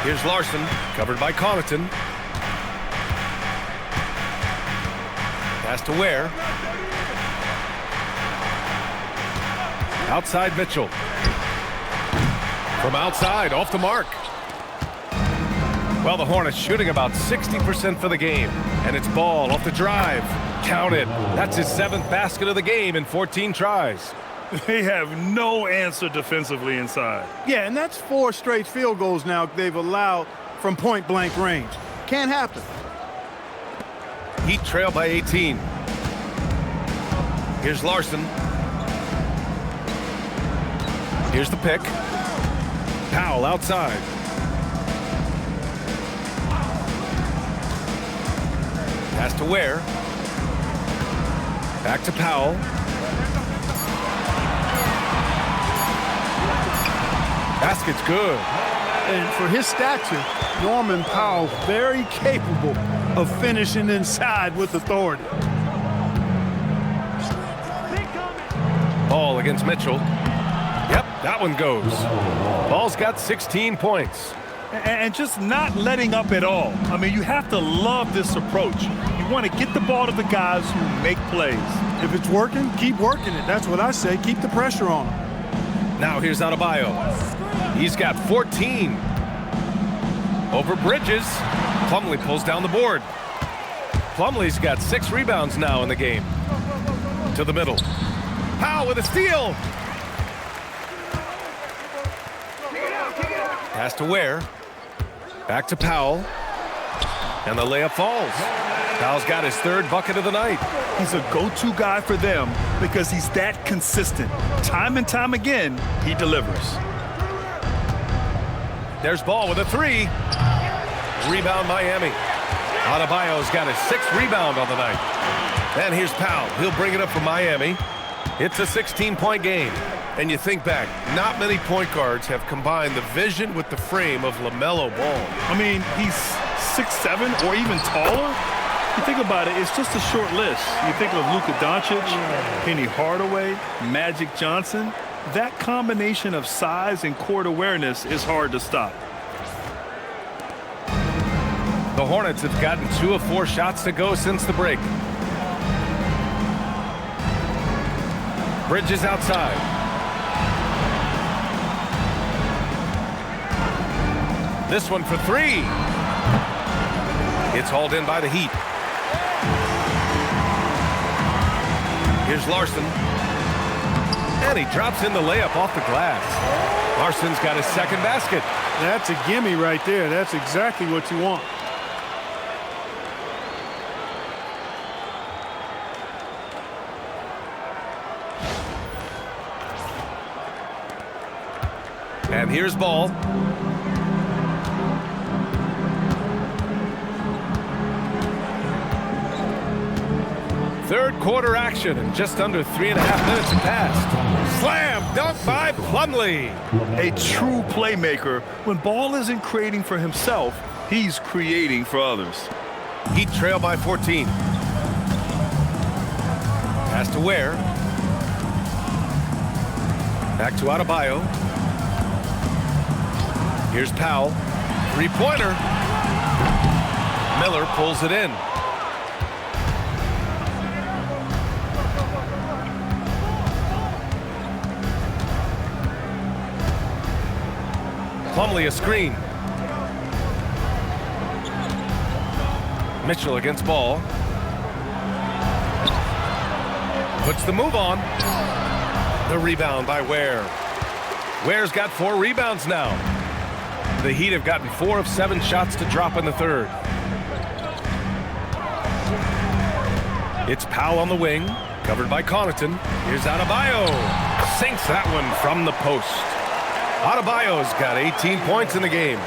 Here's Larson, covered by Connaughton. Pass to Ware. Outside Mitchell. From outside, off the mark. Well, the Hornets shooting about 60% for the game. And it's Ball off the drive. Counted. That's his 7th basket of the game in 14 tries. They have no answer defensively inside. Yeah, and that's 4 straight field goals now they've allowed from point-blank range. Can't happen. Heat trail by 18. Here's Larson. Here's the pick. Powell outside. Pass to Ware. Back to Powell. Basket's good. And for his stature, Norman Powell very capable of finishing inside with authority. Ball against Mitchell. Yep, that one goes. Ball's got 16 points. And just not letting up at all. I mean, you have to love this approach. You want to get the ball to the guys who make plays. If it's working, keep working it. That's what I say. Keep the pressure on him. Now here's Adebayo. He's got 14. Over Bridges. Plumlee pulls down the board. Plumlee's got 6 rebounds now in the game. To the middle. Powell with a steal. Pass to Ware. Back to Powell. And the layup falls. Powell's got his 3rd bucket of the night. He's a go-to guy for them because he's that consistent. Time and time again, he delivers. There's Ball with a 3. Rebound Miami. Adebayo's got his 6th rebound on the night. And here's Powell. He'll bring it up for Miami. It's a 16-point game. And you think back, not many point guards have combined the vision with the frame of LaMelo Ball. I mean, he's 6'7" or even taller. You think about it, it's just a short list. You think of Luka Doncic, Penny Hardaway, Magic Johnson. That combination of size and court awareness is hard to stop. The Hornets have gotten 2 of 4 shots to go since the break. Bridges outside. This one for 3. It's hauled in by the Heat. Here's Larson. And he drops in the layup off the glass. Larson's got his 2nd basket. That's a gimme right there. That's exactly what you want. And here's Ball. Third quarter action, and just under 3.5 minutes have passed. Slam dunk by Plumlee. A true playmaker. When Ball isn't creating for himself, he's creating for others. Heat trail by 14. Pass to Ware. Back to Adebayo. Here's Powell. 3-pointer. Miller pulls it in. Plumlee a screen. Mitchell against Ball. Puts the move on. The rebound by Ware. Ware's got 4 rebounds now. The Heat have gotten 4 of 7 shots to drop in the third. It's Powell on the wing, covered by Connaughton. Here's Adebayo. Sinks that one from the post. Adebayo's got 18 points in the game.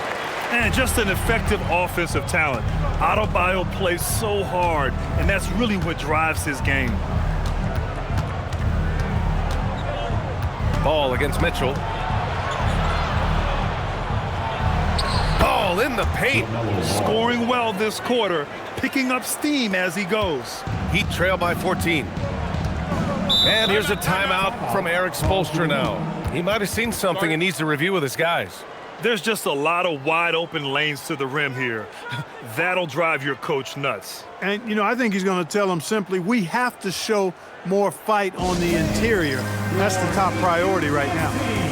And just an effective offensive talent. Adebayo plays so hard, and that's really what drives his game. Ball against Mitchell. Ball in the paint. Scoring well this quarter, picking up steam as he goes. Heat trail by 14. And here's a timeout from Erik Spoelstra now. He might have seen something and needs to review with his guys. There's just a lot of wide open lanes to the rim here. That'll drive your coach nuts. And, you know, I think he's going to tell them simply, we have to show more fight on the interior. That's the top priority right now.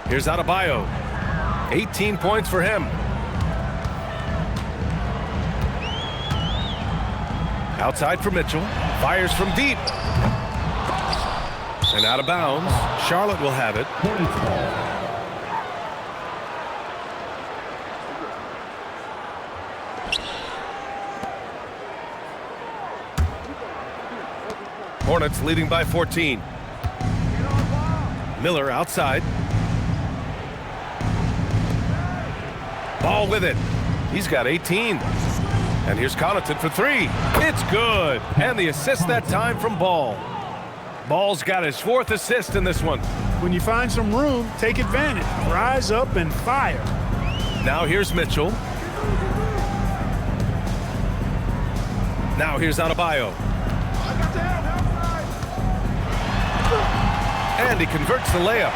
Here's Adebayo. 18 points for him. Outside for Mitchell. Fires from deep. And out of bounds. Charlotte will have it. Hornets leading by 14. Miller outside. Ball with it. He's got 18. And here's Connaughton for 3. It's good. And the assist that time from Ball. Ball's got his 4th assist in this one. When you find some room, take advantage. Rise up and fire. Now here's Mitchell. Now here's Adebayo. And he converts the layup.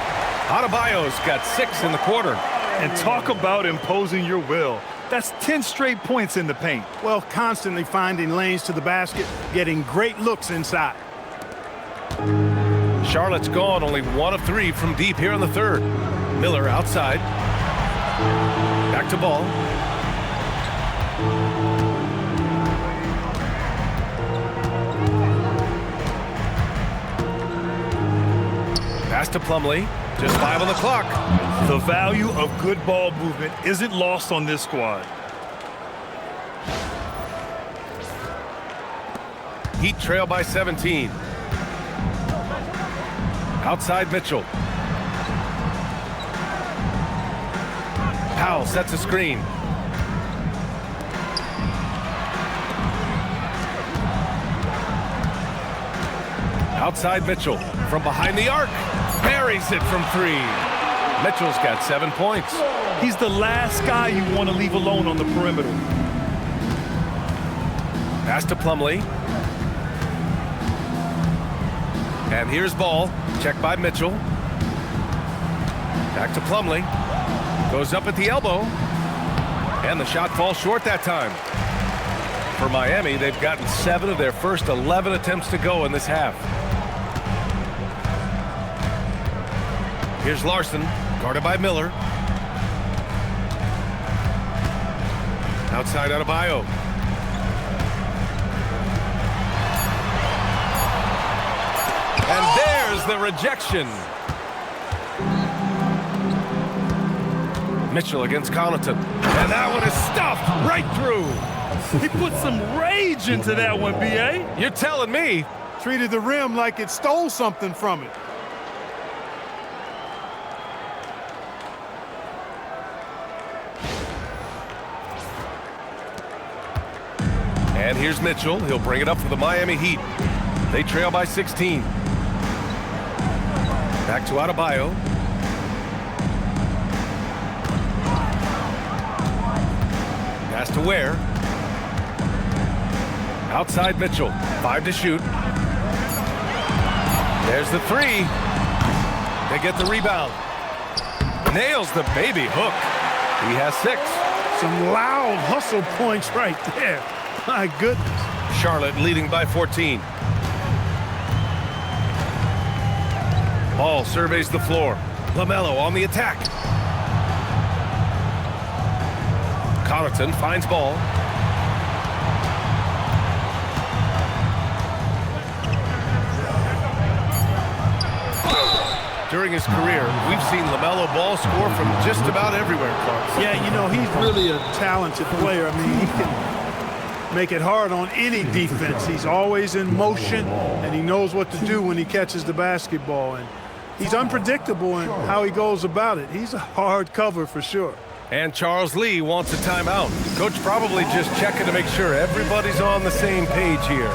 Adebayo's got 6 in the quarter. And talk about imposing your will. That's 10 straight points in the paint. Well, constantly finding lanes to the basket, getting great looks inside. Charlotte's gone only 1 of 3 from deep here in the third. Miller outside. Back to Ball. Pass to Plumlee. Just 5 on the clock. The value of good ball movement isn't lost on this squad. Heat trail by 17. Outside Mitchell. Powell sets a screen. Outside Mitchell from behind the arc. Buries it from 3. Mitchell's got 7 points. He's the last guy you want to leave alone on the perimeter. Pass to Plumlee. And here's Ball. Checked by Mitchell. Back to Plumlee. Goes up at the elbow. And the shot falls short that time. For Miami, they've gotten 7 of their first 11 attempts to go in this half. Here's Larson, guarded by Miller. Outside Adebayo. And there's the rejection. Mitchell against Connaughton. And that one is stuffed right through. He put some rage into that one, B.A. You're telling me. Treated the rim like it stole something from it. And here's Mitchell. He'll bring it up for the Miami Heat. They trail by 16. Back to Adebayo. Pass to Ware. Outside Mitchell. 5 to shoot. There's the 3. They get the rebound. Nails the baby hook. He has 6. Some loud hustle points right there. My goodness. Charlotte leading by 14. Ball surveys the floor. LaMelo on the attack. Connaughton finds Ball. During his career, we've seen LaMelo Ball score from just about everywhere, Clark. Yeah, you know, he's really a talented player. I mean, he can make it hard on any defense. He's always in motion, and he knows what to do when he catches the basketball. And he's unpredictable in how he goes about it. He's a hard cover for sure. And Charles Lee wants a timeout. Coach probably just checking to make sure everybody's on the same page here.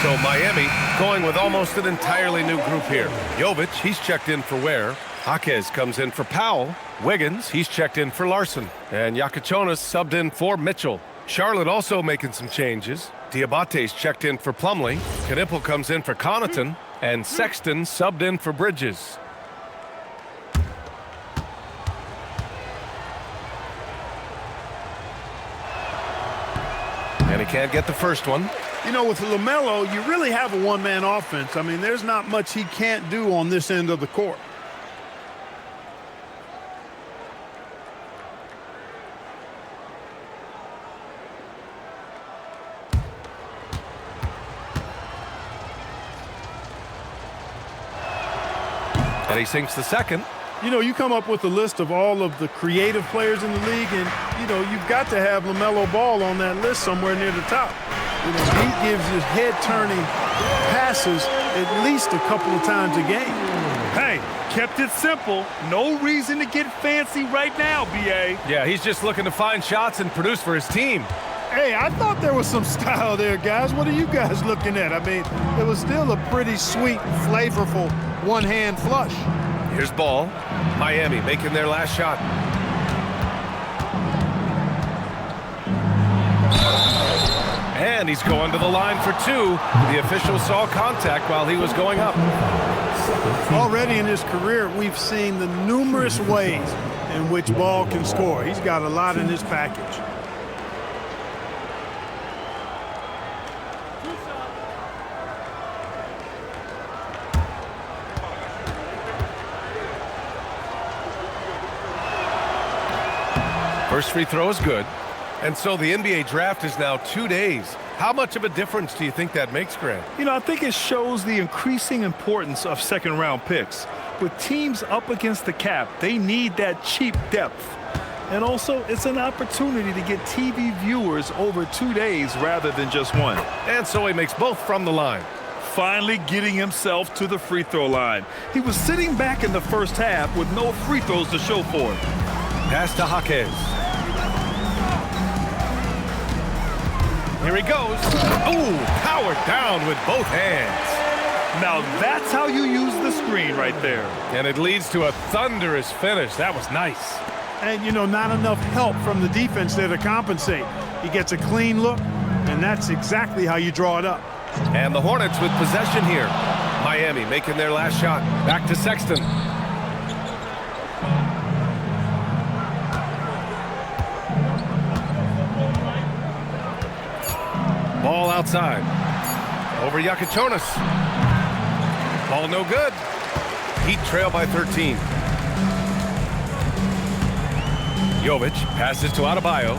So Miami going with almost an entirely new group here. Jovic, he's checked in for Ware. Jaquez comes in for Powell. Wiggins, he's checked in for Larson. And Yakichonis subbed in for Mitchell. Charlotte also making some changes. Diabate's checked in for Plumlee. Knipple comes in for Connaughton. And Sexton subbed in for Bridges. And he can't get the first one. You know, with LaMelo, you really have a one-man offense. I mean, there's not much he can't do on this end of the court. And he sinks the second. You know, you come up with a list of all of the creative players in the league, and, you know, you've got to have LaMelo Ball on that list somewhere near the top. You know, he gives his head-turning passes at least a couple of times a game. Hey, kept it simple. No reason to get fancy right now, B.A. Yeah, he's just looking to find shots and produce for his team. Hey, I thought there was some style there, guys. What are you guys looking at? I mean, it was still a pretty sweet, flavorful one-hand flush. Here's Ball. Miami making their last shot. And he's going to the line for 2. The official saw contact while he was going up. Already in his career, we've seen the numerous ways in which Ball can score. He's got a lot in his package. First free throw is good. And so the NBA draft is now 2 days. How much of a difference do you think that makes, Grant? You know, I think it shows the increasing importance of second-round picks. With teams up against the cap, they need that cheap depth. And also, it's an opportunity to get TV viewers over 2 days rather than just one. And so he makes both from the line. Finally getting himself to the free throw line. He was sitting back in the first half with no free throws to show for it. Pass to Jaquez. Here he goes. Ooh, powered down with both hands. Now that's how you use the screen right there. And it leads to a thunderous finish. That was nice. And, you know, not enough help from the defense there to compensate. He gets a clean look, and that's exactly how you draw it up. And the Hornets with possession here. Miami making their last shot. Back to Sexton. Ball outside. Over Yakichonis. Ball no good. Heat trail by 13. Jovic passes to Adebayo.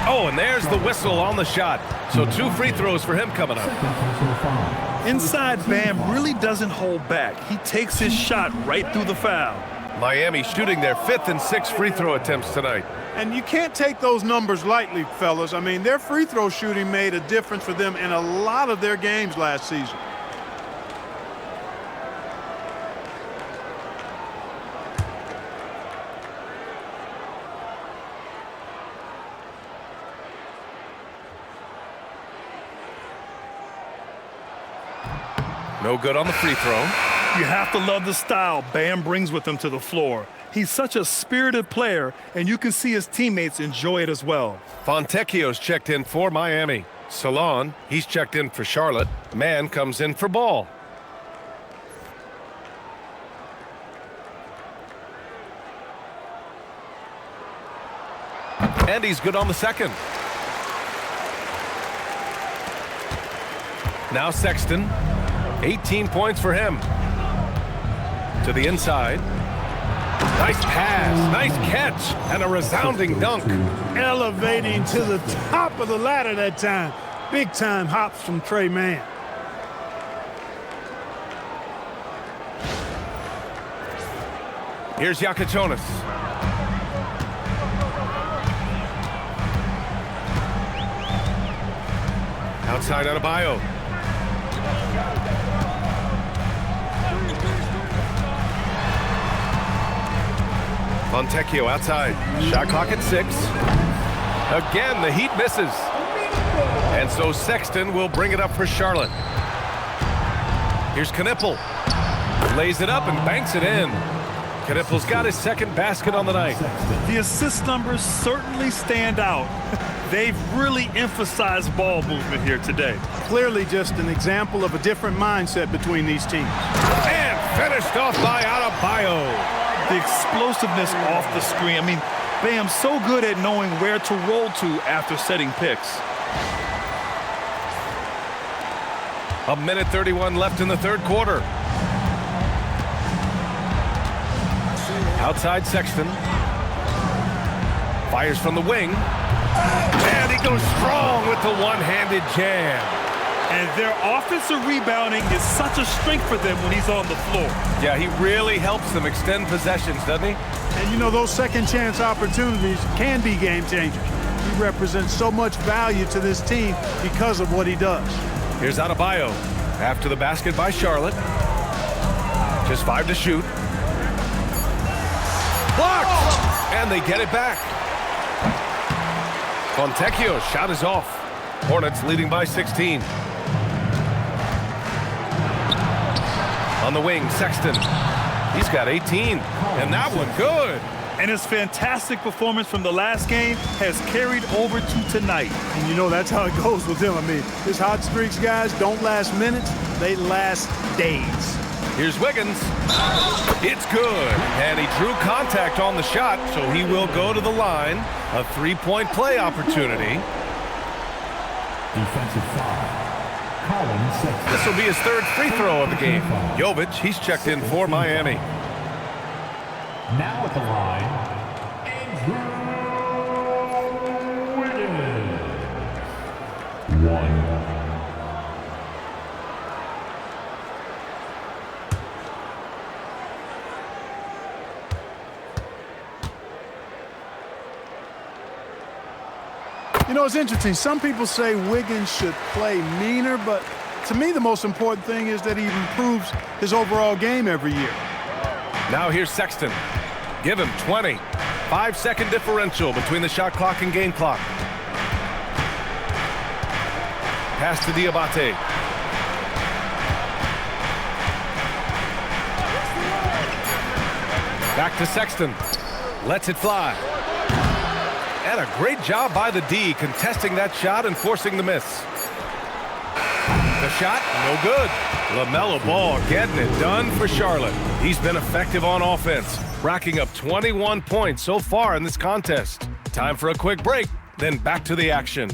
Oh, and there's the whistle on the shot. So 2 free throws for him coming up. Inside, Bam really doesn't hold back. He takes his shot right through the foul. Miami shooting their 5th and 6th free throw attempts tonight. And you can't take those numbers lightly, fellas. I mean, their free throw shooting made a difference for them in a lot of their games last season. No good on the free throw. You have to love the style Bam brings with him to the floor. He's such a spirited player, and you can see his teammates enjoy it as well. Fontecchio's checked in for Miami. Salon, he's checked in for Charlotte. Mann comes in for Ball. And he's good on the second. Now Sexton. 18 points for him. To the inside. Nice pass, nice catch, and a resounding dunk. Elevating to the top of the ladder that time. Big time hops from Trey Mann. Here's Yakichonis. Outside Adebayo. Fontecchio outside. Shot clock at 6. Again, the Heat misses. And so Sexton will bring it up for Charlotte. Here's Knipple. Lays it up and banks it in. Knipple's got his second basket on the night. The assist numbers certainly stand out. They've really emphasized ball movement here today. Clearly just an example of a different mindset between these teams. And finished off by Adebayo. The explosiveness off the screen. I mean, Bam's so good at knowing where to roll to after setting picks. 1:31 left in the third quarter. Outside Sexton. Fires from the wing. And he goes strong with the one-handed jam. And their offensive rebounding is such a strength for them when he's on the floor. Yeah, he really helps them extend possessions, doesn't he? And you know, those second chance opportunities can be game changers. He represents so much value to this team because of what he does. Here's Adebayo. After the basket by Charlotte. Just 5 to shoot. Blocked! And they get it back. Fontecchio's shot is off. Hornets leading by 16. On the wing, Sexton. He's got 18. And that one good. And his fantastic performance from the last game has carried over to tonight. And you know, that's how it goes with him. I mean, his hot streaks, guys, don't last minutes. They last days. Here's Wiggins. It's good. And he drew contact on the shot, so he will go to the line. A three-point play opportunity. Defensive foul. Collin Sexton. This will be his third free throw of the game. Jovic, he's checked in for Miami. Now at the line, Wiggins. 1. You know, it's interesting. Some people say Wiggins should play meaner, but to me, the most important thing is that he improves his overall game every year. Now here's Sexton. Give him 20. 5-second differential between the shot clock and game clock. Pass to Diabate. Back to Sexton. Lets it fly. And a great job by the D contesting that shot and forcing the miss. The shot, no good. LaMelo Ball getting it done for Charlotte. He's been effective on offense, racking up 21 points so far in this contest. Time for a quick break, then back to the action.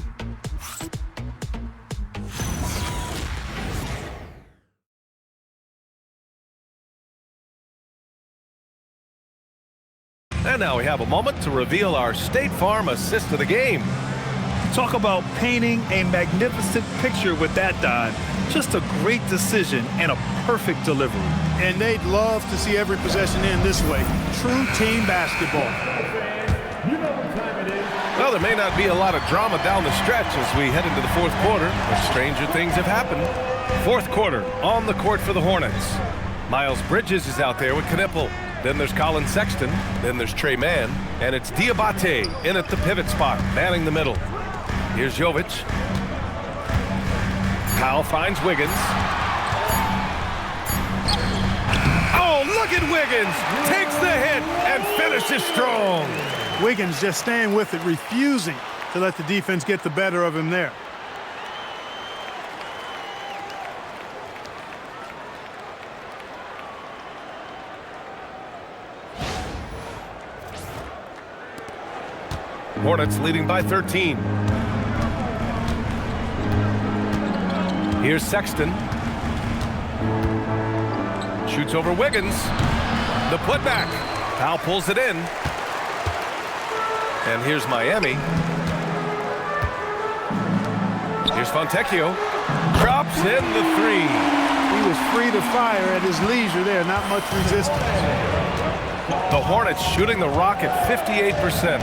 And now we have a moment to reveal our State Farm assist of the game. Talk about painting a magnificent picture with that dime. Just a great decision and a perfect delivery. And they'd love to see every possession end this way. True team basketball. You know what time it is. Well, there may not be a lot of drama down the stretch as we head into the fourth quarter, but stranger things have happened. Fourth quarter, on the court for the Hornets. Miles Bridges is out there with Knipple. Then there's Collin Sexton. Then there's Trey Mann. And it's Diabate in at the pivot spot, manning the middle. Here's Jovic. Powell finds Wiggins. Oh, look at Wiggins! Takes the hit and finishes strong. Wiggins just staying with it, refusing to let the defense get the better of him there. Hornets leading by 13. Here's Sexton. Shoots over Wiggins. The putback. Powell pulls it in. And here's Miami. Here's Fontecchio. Drops in the three. He was free to fire at his leisure there, not much resistance. The Hornets shooting the rock at 58%.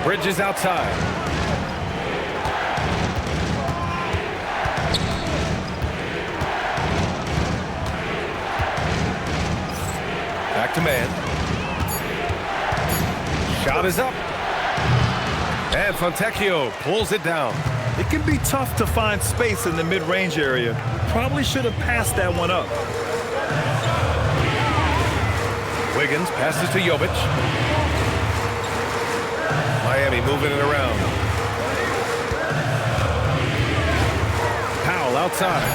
Bridges outside. Back to man. Shot is up. And Fontecchio pulls it down. It can be tough to find space in the mid-range area. Probably should have passed that one up. Wiggins passes to Jovic. Miami moving it around. Powell outside.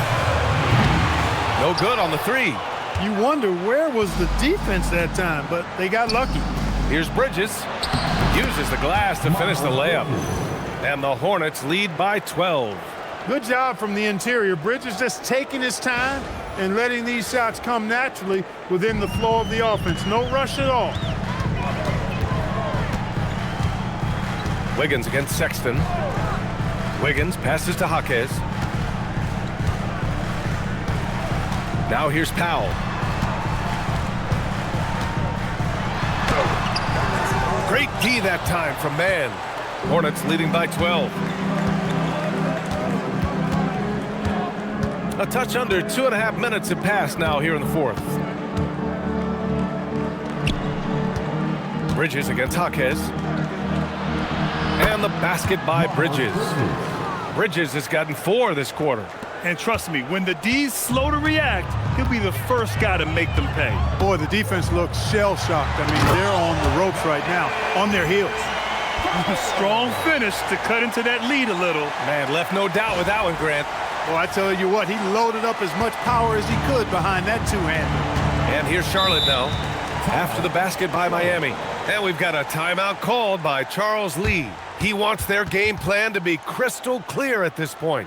No good on the three. You wonder where was the defense that time, but they got lucky. Here's Bridges. Uses the glass to finish the layup. And the Hornets lead by 12. Good job from the interior. Bridges just taking his time and letting these shots come naturally within the flow of the offense. No rush at all. Wiggins against Sexton. Wiggins passes to Jaquez. Now here's Powell. Great D that time from Mann. Hornets leading by 12. A touch under 2.5 minutes have passed now here in the fourth. Bridges against Jaquez. And the basket by Bridges. Bridges has gotten 4 this quarter. And trust me, when the D's slow to react, he'll be the first guy to make them pay. Boy, the defense looks shell-shocked. I mean, they're on the ropes right now, on their heels. A strong finish to cut into that lead a little. Man, left no doubt with that one, Grant. Well, I tell you what, he loaded up as much power as he could behind that two-hander. And here's Charlotte now, after the basket by Miami. And we've got a timeout called by Charles Lee. He wants their game plan to be crystal clear at this point.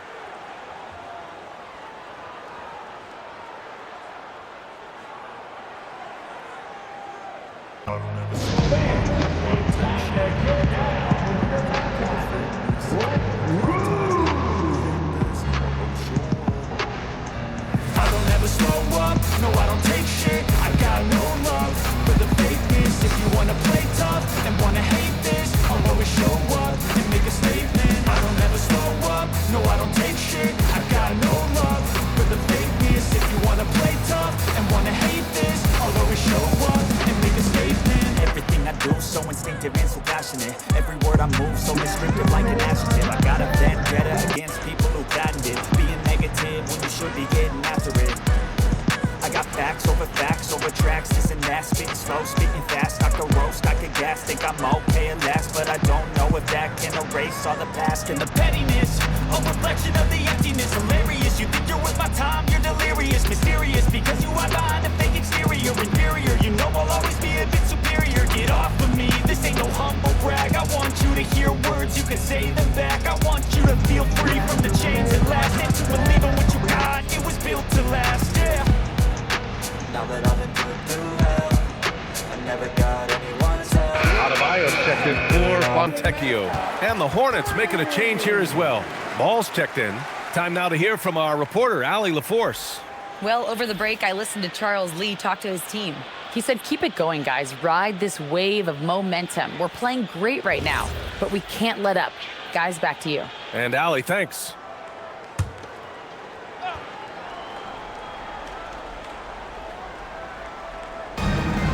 No, I don't take shit. I got no love for the fakeness. If you wanna play tough and wanna hate this, I'll always show up and make a statement. I don't ever slow up. No, I don't take shit. I got no love for the fakeness. If you wanna play tough and wanna hate this, I'll always show up and make a statement. Everything I do so instinctive and so passionate. Every word I move so restrictive like an adjective. I got a vendetta against people who patented being negative when you should be getting after it. I got facts over tracks, this and that, spitting slow, spitting fast, I could roast, I could gas, think I'm okay at last, but I don't know if that can erase all the past and the pettiness, a reflection of the emptiness, hilarious, you think you're worth my time, you're delirious, mysterious, because you are behind a fake exterior, inferior, you know I'll always be a bit superior, get off of me, this ain't no humble brag, I want you to hear words, you can say them back, I want you to feel free from the chains that last, and to believe in what you got, it was built to last, yeah. Now that I've been put through hell, I never got anyone's help. Adebayo checked in for Fontecchio. And the Hornets making a change here as well. Ball's checked in. Time now to hear from our reporter, Allie LaForce. Well, over the break, I listened to Charles Lee talk to his team. He said, keep it going, guys. Ride this wave of momentum. We're playing great right now, but we can't let up. Guys, back to you. And Allie, thanks.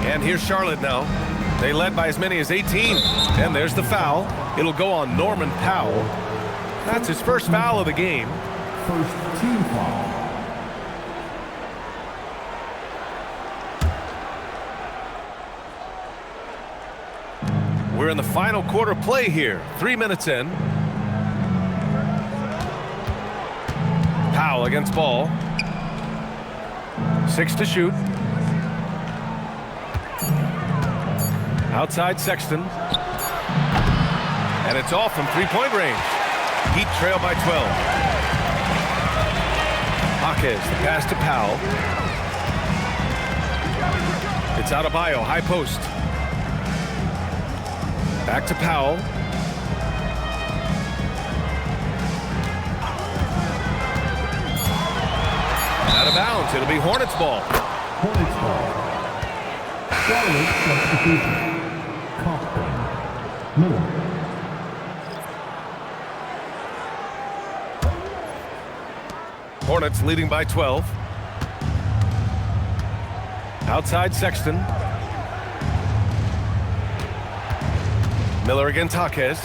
And here's Charlotte now. They led by as many as 18. And there's the foul. It'll go on Norman Powell. That's his first foul of the game. First team foul. We're in the final quarter play here. 3 minutes in. Powell against Ball. 6 to shoot. Outside Sexton. And it's off from three-point range. Heat trail by 12. Jaquez, the pass to Powell. It's Adebayo, high post. Back to Powell. Out of bounds. It'll be Hornets ball. Hornets ball. Charlotte substitution. Miller. Hornets leading by 12. Outside Sexton. Miller against Jaquez.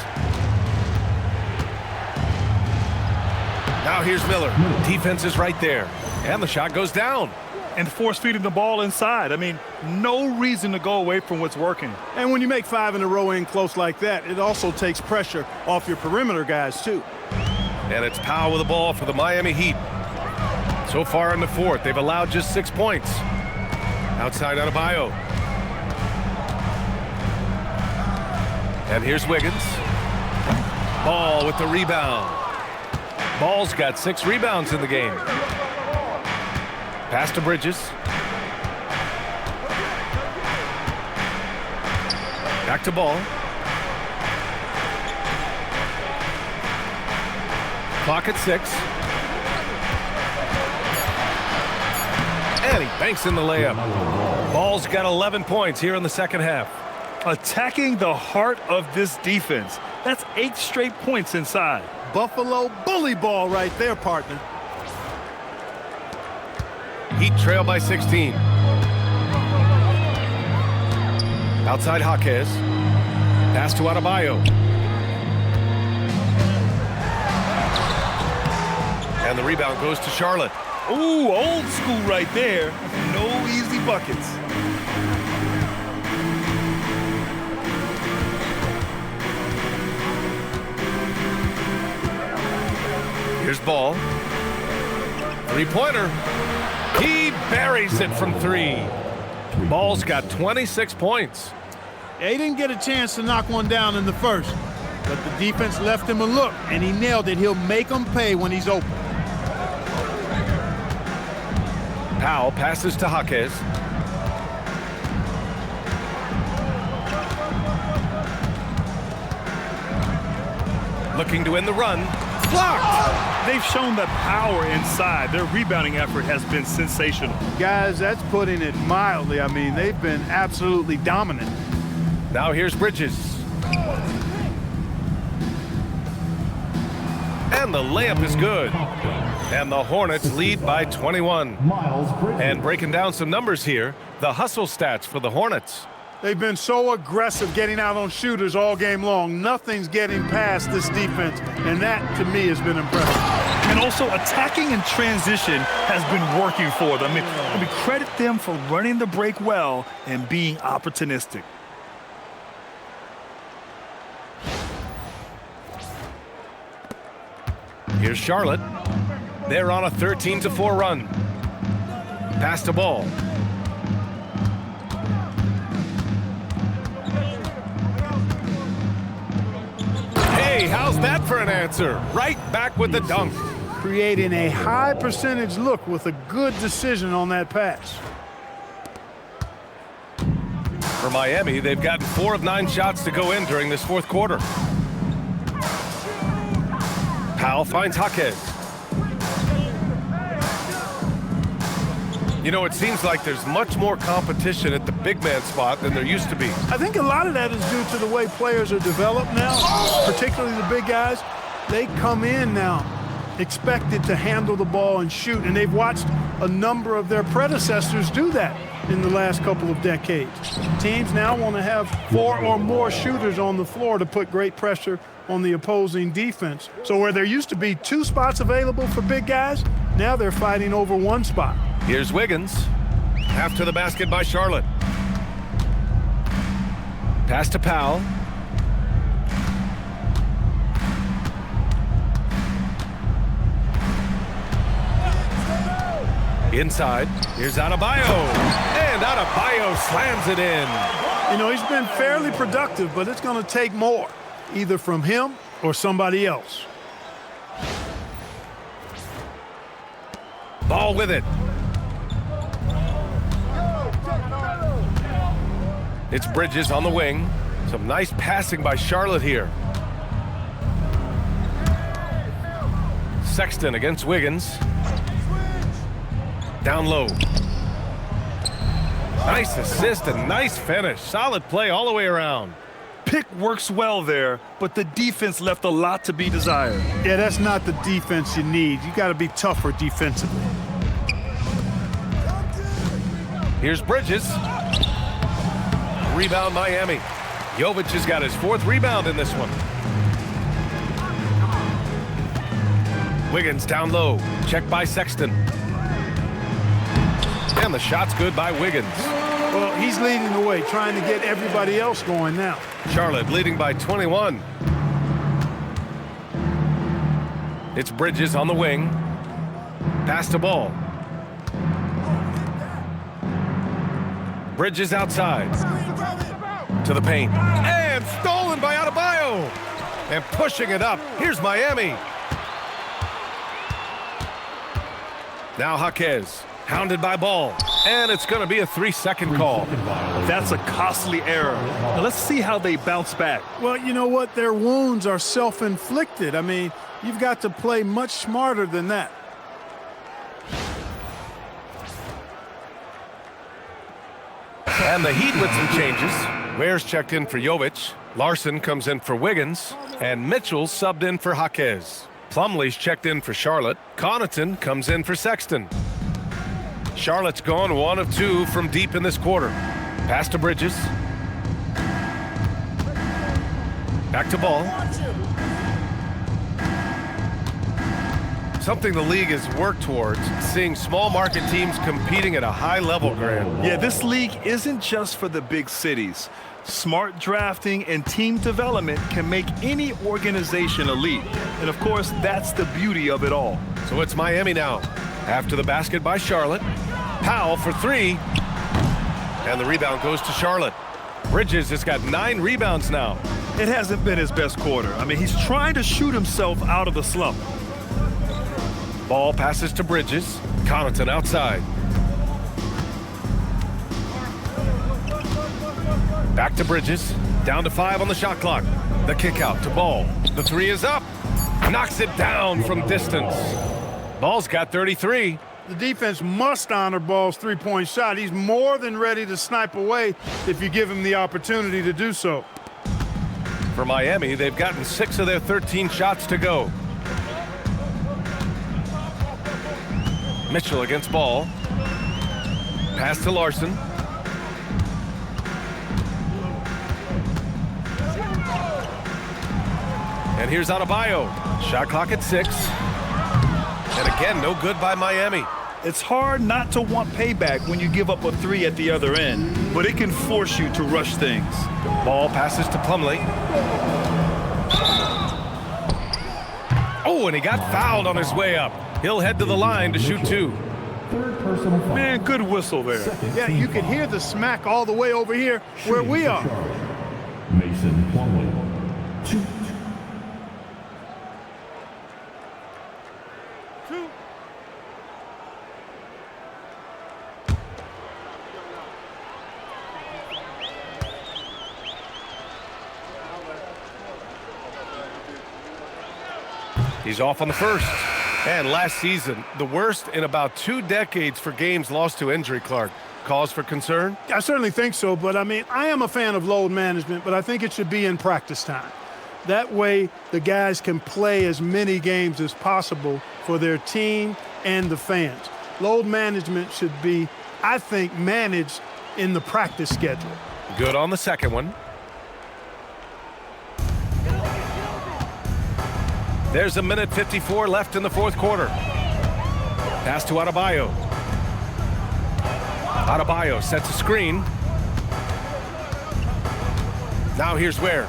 Now here's Miller. Defense is right there. And the shot goes down. And force feeding the ball inside. I mean, no reason to go away from what's working. And when you make 5 in a row in close like that, it also takes pressure off your perimeter guys, too. And it's Powell with the ball for the Miami Heat. So far in the fourth, they've allowed just 6 points. Outside Adebayo. And here's Wiggins. Ball with the rebound. Ball's got 6 rebounds in the game. Pass to Bridges. Back to Ball. Clock at 6. And he banks in the layup. Ball's got 11 points here in the second half. Attacking the heart of this defense. That's 8 straight points inside. Buffalo bully ball right there, partner. Heat trail by 16. Outside Jaquez. Pass to Adebayo. And the rebound goes to Charlotte. Ooh, old school right there. No easy buckets. Here's Ball. Three-pointer. He buries it from 3. Ball's got 26 points. They didn't get a chance to knock one down in the first. but the defense left him a look, and he nailed it. He'll make them pay when he's open. Powell passes to Jaquez. Looking to win the run. Blocked! They've shown the power inside. Their rebounding effort has been sensational. Guys, that's putting it mildly. I mean, they've been absolutely dominant. Now here's Bridges. And the layup is good. And the Hornets lead by 21. And breaking down some numbers here, the hustle stats for the Hornets. They've been so aggressive getting out on shooters all game long. Nothing's getting past this defense, and that, to me, has been impressive. And also, attacking in transition has been working for them. I mean, credit them for running the break well and being opportunistic. Here's Charlotte. They're on a 13-4 run. Pass to Ball. Hey, how's that for an answer? Right back with the dunk. Creating a high percentage look with a good decision on that pass. For Miami, they've gotten 4 of 9 shots to go in during this fourth quarter. Powell finds Jaquez. You know, it seems like there's much more competition at the big man spot than there used to be. I think a lot of that is due to the way players are developed now, particularly the big guys. They come in now expected to handle the ball and shoot, and they've watched a number of their predecessors do that in the last couple of decades. Teams now want to have 4 or more shooters on the floor to put great pressure on the opposing defense. So where there used to be 2 spots available for big guys, now they're fighting over 1 spot. Here's Wiggins. Half to the basket by Charlotte. Pass to Powell. Inside. Here's Adebayo. And Adebayo slams it in. You know, he's been fairly productive, but it's going to take more, either from him or somebody else. Ball with it. It's Bridges on the wing. Some nice passing by Charlotte here. Sexton against Wiggins. Down low. Nice assist and nice finish. Solid play all the way around. Pick works well there, but the defense left a lot to be desired. Yeah, that's not the defense you need. You got to be tougher defensively. Here's Bridges. Rebound Miami. Jovic has got his 4th rebound in this one. Wiggins down low. Checked by Sexton. And the shot's good by Wiggins. Well, he's leading the way, trying to get everybody else going now. Charlotte leading by 21. It's Bridges on the wing. Pass to Ball. Bridges outside. To the paint. And stolen by Adebayo. And pushing it up. Here's Miami. Now Jaquez. Hounded by Ball. And it's going to be a 3-second call. That's a costly error. Now let's see how they bounce back. Well, you know what? Their wounds are self-inflicted. I mean, you've got to play much smarter than that. And the Heat with some changes. Ware's checked in for Jovic. Larson comes in for Wiggins. And Mitchell subbed in for Jaquez. Plumlee's checked in for Charlotte. Connaughton comes in for Sexton. Charlotte's gone 1 of 2 from deep in this quarter. Pass to Bridges. Back to Ball. Something the league has worked towards, seeing small market teams competing at a high level, Grant. Yeah, this league isn't just for the big cities. Smart drafting and team development can make any organization elite. And of course, that's the beauty of it all. So it's Miami now. After the basket by Charlotte. Powell for 3. And the rebound goes to Charlotte. Bridges has got 9 rebounds now. It hasn't been his best quarter. I mean, he's trying to shoot himself out of the slump. Ball passes to Bridges. Connaughton outside. Back to Bridges. Down to 5 on the shot clock. The kick out to Ball. The 3 is up. Knocks it down from distance. Ball's got 33. The defense must honor Ball's three-point shot. He's more than ready to snipe away if you give him the opportunity to do so. For Miami, they've gotten 6 of their 13 shots to go. Mitchell against Ball. Pass to Larson. And here's Adebayo. Shot clock at 6. And again, no good by Miami. It's hard not to want payback when you give up a 3 at the other end, but it can force you to rush things. Ball passes to Plumlee. Oh, and he got fouled on his way up. He'll head to the line to shoot 2. Third personal foul. Man, good whistle there. Yeah, you can hear the smack all the way over here where we are. Mason Plumlee. 2. He's off on the first. And last season, the worst in about 2 decades for games lost to injury, Clark. Cause for concern? I certainly think so, but I mean, I am a fan of load management, but I think it should be in practice time. That way, the guys can play as many games as possible for their team and the fans. Load management should be, I think, managed in the practice schedule. Good on the second one. There's a minute 54 left in the fourth quarter. Pass to Adebayo. Adebayo sets a screen. Now here's Ware.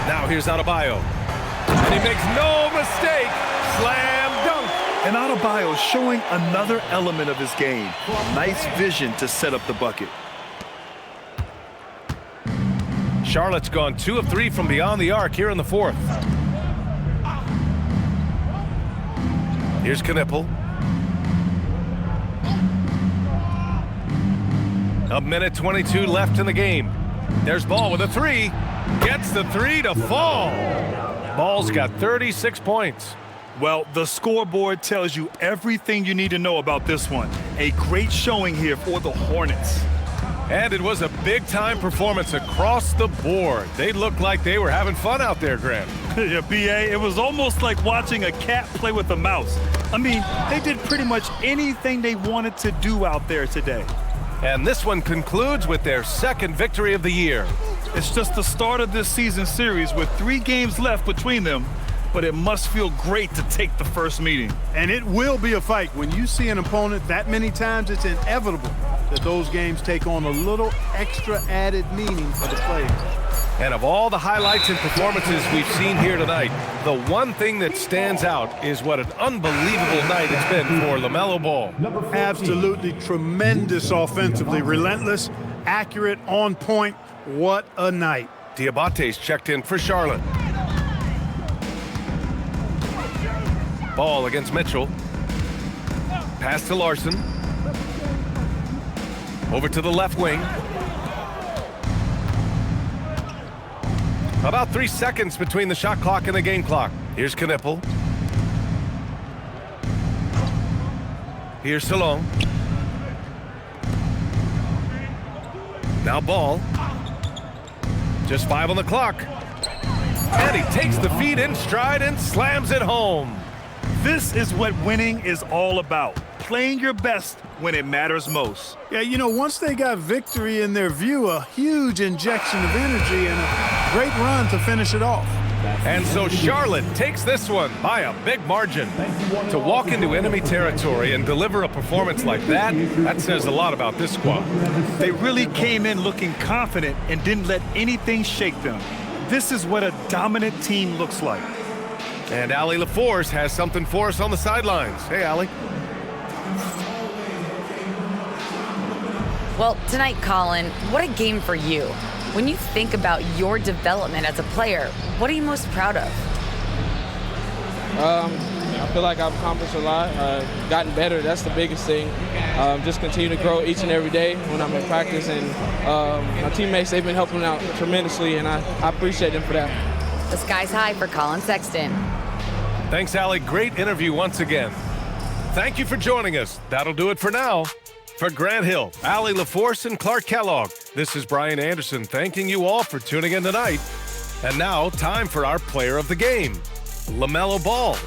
Now here's Adebayo. And he makes no mistake. Slam dunk. And Adebayo showing another element of his game. Nice vision to set up the bucket. Charlotte's gone 2 of 3 from beyond the arc here in the fourth. Here's Knipple. A minute 22 left in the game. There's Ball with a 3. Gets the 3 to fall. Ball's got 36 points. Well, the scoreboard tells you everything you need to know about this one. A great showing here for the Hornets. And it was a big-time performance across the board. They looked like they were having fun out there, Grant. Yeah, B.A., it was almost like watching a cat play with a mouse. I mean, they did pretty much anything they wanted to do out there today. And this one concludes with their second victory of the year. It's just the start of this season series with 3 games left between them, but it must feel great to take the first meeting. And it will be a fight. When you see an opponent that many times, it's inevitable that those games take on a little extra added meaning for the players. And of all the highlights and performances we've seen here tonight, the one thing that stands out is what an unbelievable night it's been for LaMelo Ball. Absolutely tremendous offensively, relentless, accurate, on point. What a night. Diabate's checked in for Charlotte. Ball against Mitchell. Pass to Larson. Over to the left wing. About 3 seconds between the shot clock and the game clock. Here's Knipple. Here's Salon. Now Ball. Just 5 on the clock. And he takes the feed in stride and slams it home. This is what winning is all about. Playing your best when it matters most. Yeah, you know, once they got victory in their view, a huge injection of energy and a great run to finish it off. And so Charlotte takes this one by a big margin. To walk into enemy territory and deliver a performance like that, that says a lot about this squad. They really came in looking confident and didn't let anything shake them. This is what a dominant team looks like. And Allie LaForce has something for us on the sidelines. Hey, Allie. Well, tonight, Collin, what a game for you. When you think about your development as a player, what are you most proud of? I feel like I've accomplished a lot, gotten better. That's the biggest thing. Just continue to grow each and every day when I'm in practice. And my teammates, they've been helping out tremendously, and I appreciate them for that. The sky's high for Collin Sexton. Thanks, Allie. Great interview once again. Thank you for joining us. That'll do it for now. For Grant Hill, Allie LaForce, and Clark Kellogg, this is Brian Anderson thanking you all for tuning in tonight. And now, time for our player of the game, LaMelo Ball.